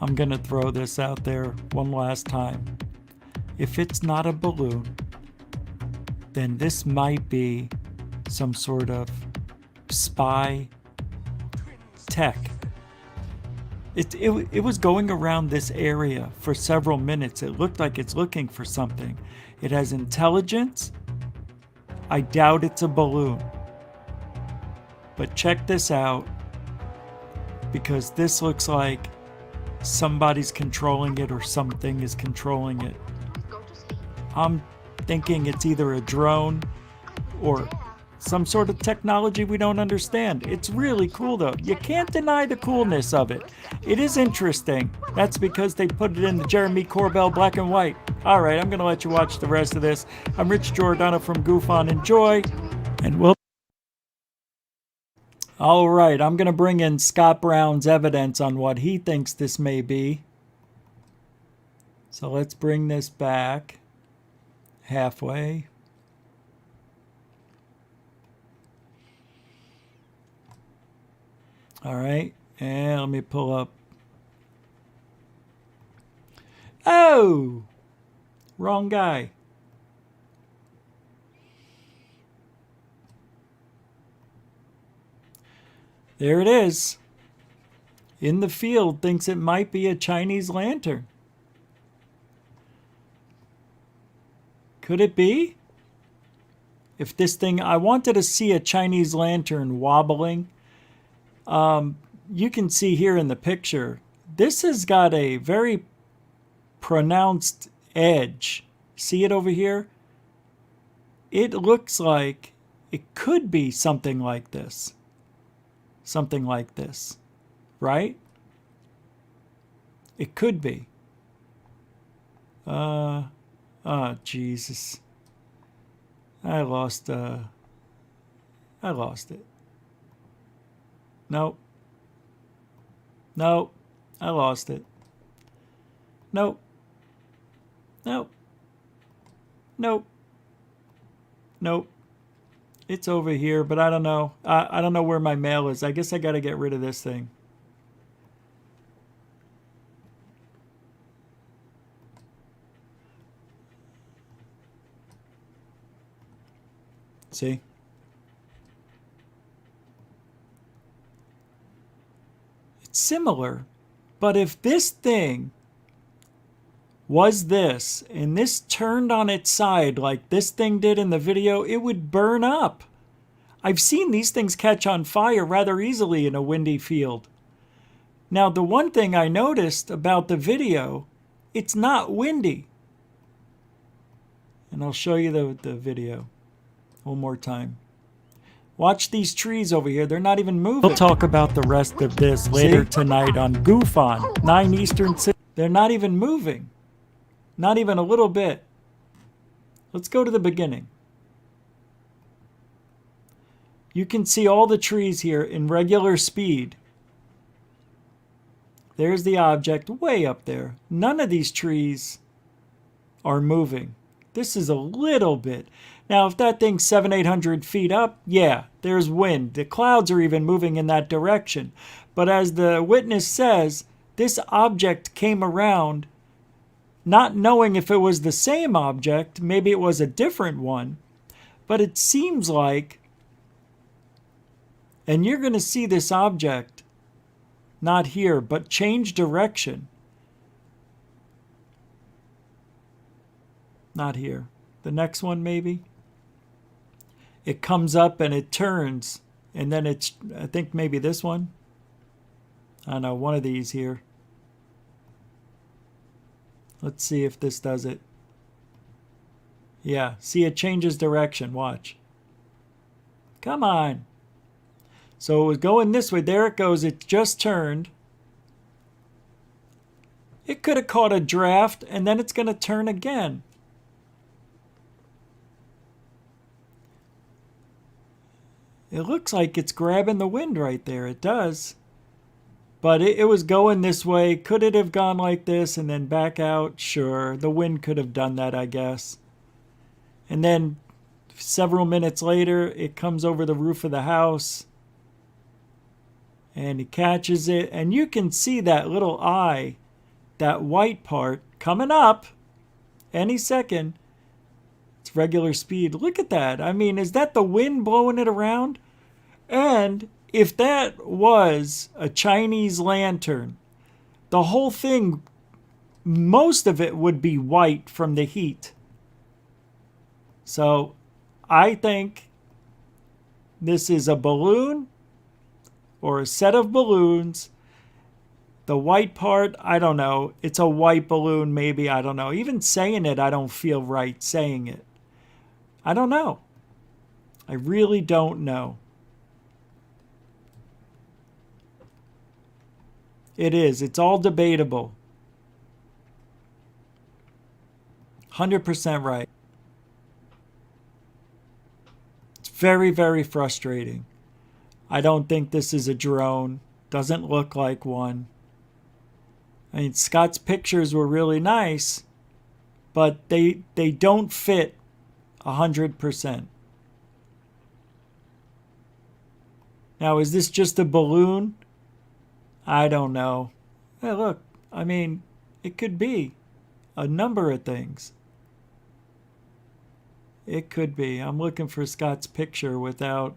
I'm gonna throw this out there one last time. If it's not a balloon, then this might be some sort of spy tech. It was going around this area for several minutes. It looked like it's looking for something. It has intelligence. I doubt it's a balloon. But check this out, because this looks like somebody's controlling it or something is controlling it. I'm thinking it's either a drone or some sort of technology we don't understand. It's really cool though. You can't deny the coolness of it. It is interesting. That's because they put it in the Jeremy Corbell black and white. All right, I'm gonna let you watch the rest of this. I'm Rich Giordano from GUFON. Enjoy, and we'll... All right, I'm gonna bring in Scott Brown's evidence on what he thinks this may be. So let's bring this back halfway. All right, and let me pull up. Oh, wrong guy. There it is. In the field, thinks it might be a Chinese lantern. Could it be? If this thing, I wanted to see a Chinese lantern wobbling. You can see here in the picture, this has got a very pronounced edge. See it over here? It looks like it could be something like this. Something like this, right? It could be. Oh, Jesus. I lost it. Nope. Nope. I lost it. Nope. Nope. Nope. Nope. It's over here, but I don't know. I don't know where my mail is. I guess I got to get rid of this thing. See? It's similar, but if this thing was this, and this turned on its side like this thing did in the video, it would burn up. I've seen these things catch on fire rather easily in a windy field. Now, the one thing I noticed about the video, it's not windy. And I'll show you the video one more time. Watch these trees over here. They're not even moving. We'll talk about the rest of this later tonight on GUFON, 9 Eastern. They're not even moving. Not even a little bit. Let's go to the beginning. You can see all the trees here in regular speed. There's the object way up there. None of these trees are moving. This is a little bit. Now, if that thing's 700-800 feet up, yeah, there's wind. The clouds are even moving in that direction. But as the witness says, this object came around not knowing if it was the same object. Maybe it was a different one. But it seems like, and you're going to see this object, not here, but change direction. Not here. The next one, maybe. It comes up and it turns. And then it's, I think maybe this one. I don't know, one of these here. Let's see if this does it. Yeah, see, it changes direction. Watch. Come on. So it was going this way. There it goes. It just turned. It could have caught a draft, and then it's going to turn again. It looks like it's grabbing the wind right there. It does. But it was going this way. Could it have gone like this and then back out? Sure. The wind could have done that, I guess. And then several minutes later, it comes over the roof of the house. And he catches it. And you can see that little eye, that white part, coming up any second. It's regular speed. Look at that. I mean, is that the wind blowing it around? And if that was a Chinese lantern, the whole thing, most of it would be white from the heat. So I think this is a balloon or a set of balloons. The white part, I don't know. It's a white balloon, maybe. I don't know. Even saying it, I don't feel right saying it. I don't know. I really don't know. It is. It's all debatable. 100% right. It's very, very frustrating. I don't think this is a drone. Doesn't look like one. I mean, Scott's pictures were really nice, but they don't fit 100%. Now, is this just a balloon? I don't know. Hey, look, I mean, it could be a number of things. It could be. I'm looking for Scott's picture without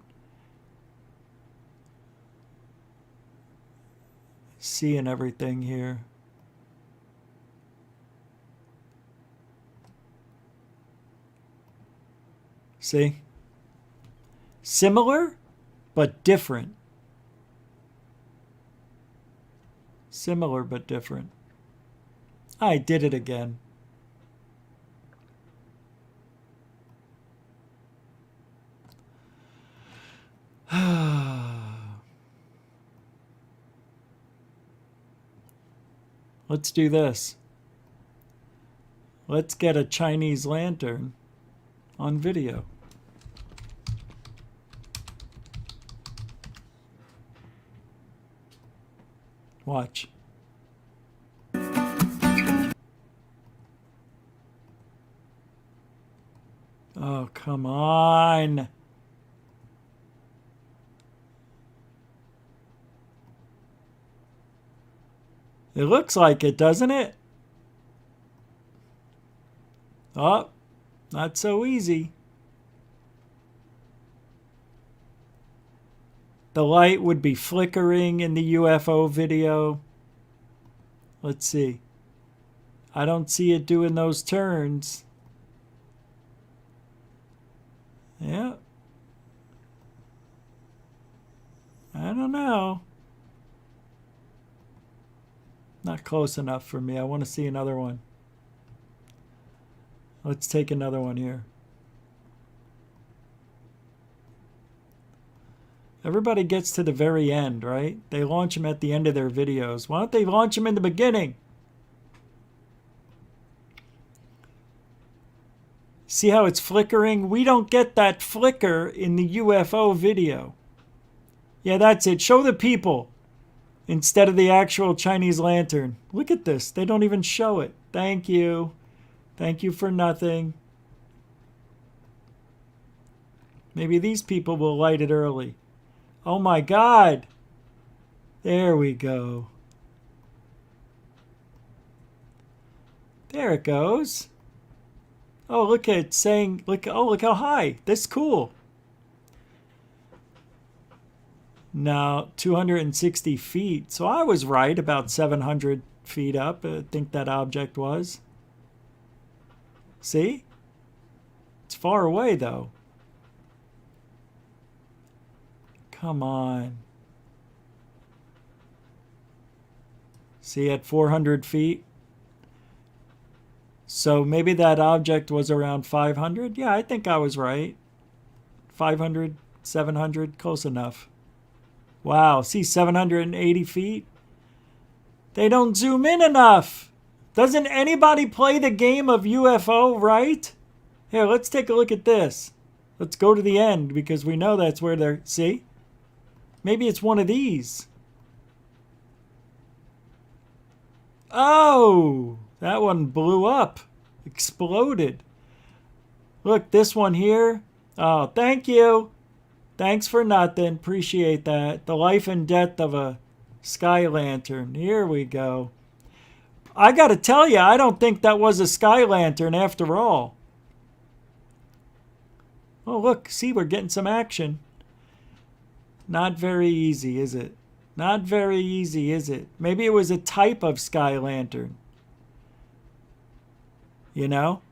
seeing everything here. See? Similar, but different. Similar, but different. I did it again. Let's do this. Let's get a Chinese lantern on video. Watch. Oh, come on. It looks like it, doesn't it? Oh, not so easy. The light would be flickering in the UFO video. Let's see. I don't see it doing those turns. Yeah. I don't know. Not close enough for me. I want to see another one. Let's take another one here. Everybody gets to the very end, right? They launch them at the end of their videos. Why don't they launch them in the beginning? See how it's flickering? We don't get that flicker in the UFO video. Yeah, that's it. Show the people instead of the actual Chinese lantern. Look at this. They don't even show it. Thank you. Thank you for nothing. Maybe these people will light it early. Oh my God. There we go. There it goes. Oh, look at it saying, look how high. That's cool. Now, 260 feet. So I was right, about 700 feet up, I think that object was. See? It's far away, though. Come on. See, at 400 feet? So maybe that object was around 500? Yeah, I think I was right. 500, 700, close enough. Wow, see, 780 feet? They don't zoom in enough. Doesn't anybody play the game of UFO, right? Here, let's take a look at this. Let's go to the end because we know that's where they're... See? Maybe it's one of these. Oh! That one blew up. Exploded. Look, this one here. Oh, thank you. Thanks for nothing. Appreciate that. The life and death of a sky lantern. Here we go. I got to tell you, I don't think that was a sky lantern after all. Oh, look. See, we're getting some action. Not very easy, is it? Not very easy, is it? Maybe it was a type of sky lantern. You know?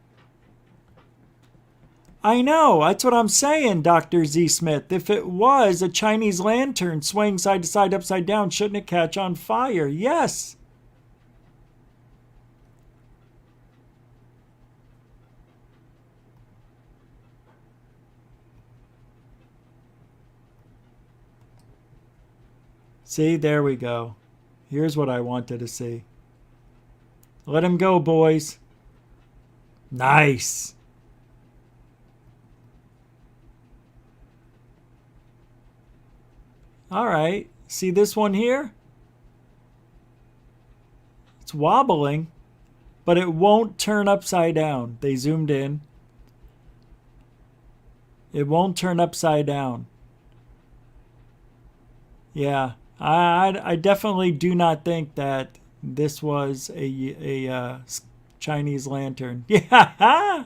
I know. That's what I'm saying, Dr. Z. Smith. If it was a Chinese lantern swaying side to side, upside down, shouldn't it catch on fire? Yes. See, there we go. Here's what I wanted to see. Let him go, boys. Nice. All right. See this one here? It's wobbling, but it won't turn upside down. They zoomed in. It won't turn upside down. Yeah. I definitely do not think that this was a Chinese lantern. Yeah.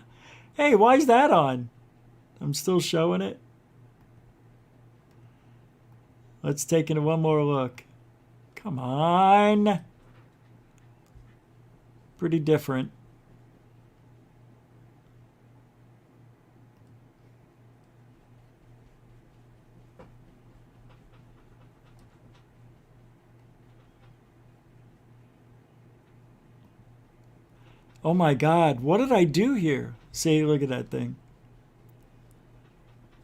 Hey, why is that on? I'm still showing it. Let's take in one more look. Come on. Pretty different. Oh my God, what did I do here? See, look at that thing.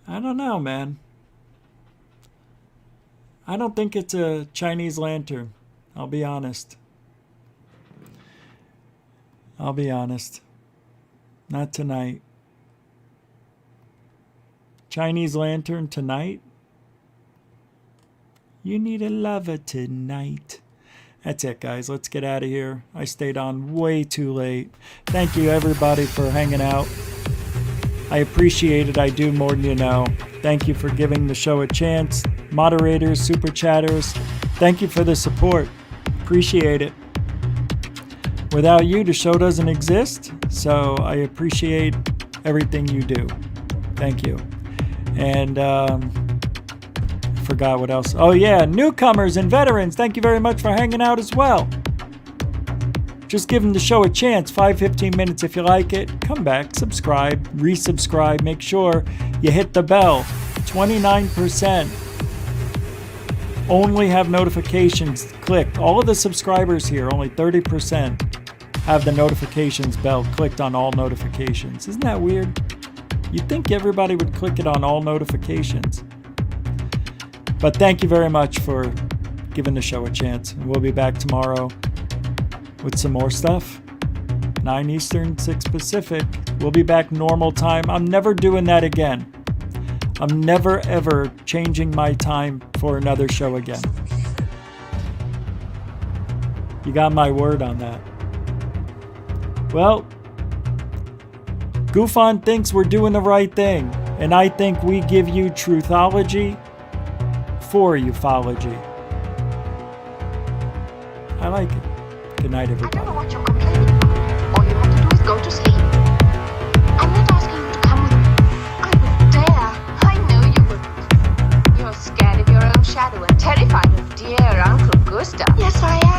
I don't know, man. I don't think it's a Chinese lantern. I'll be honest. I'll be honest. Not tonight. Chinese lantern tonight? You need a lover tonight. That's it, guys. Let's get out of here. I stayed on way too late. Thank you, everybody, for hanging out. I appreciate it. I do, more than you know. Thank you for giving the show a chance. Moderators, super chatters, thank you for the support. Appreciate it. Without you, the show doesn't exist, so I appreciate everything you do. Thank you. And forgot what else. Oh yeah, newcomers and veterans, thank you very much for hanging out as well. Just give the show a chance, 5-15 minutes if you like it. Come back, subscribe, resubscribe, make sure you hit the bell. 29%. only have notifications clicked. All of the subscribers here, only 30% have the notifications bell clicked on all notifications. Isn't that weird? You'd think everybody would click it on all notifications. But thank you very much for giving the show a chance. And we'll be back tomorrow with some more stuff. 9 Eastern, 6 Pacific. We'll be back normal time. I'm never doing that again. I'm never ever changing my time for another show again. You got my word on that. Well, GUFON thinks we're doing the right thing, and I think we give you truthology for ufology. I like it. Good night, everybody. I don't know what you're complaining about. All you have to do is go to sleep. I'm not asking you to come with me. I would dare. I know you would. You're scared of your own shadow and terrified of dear Uncle Gustav. Yes, I am.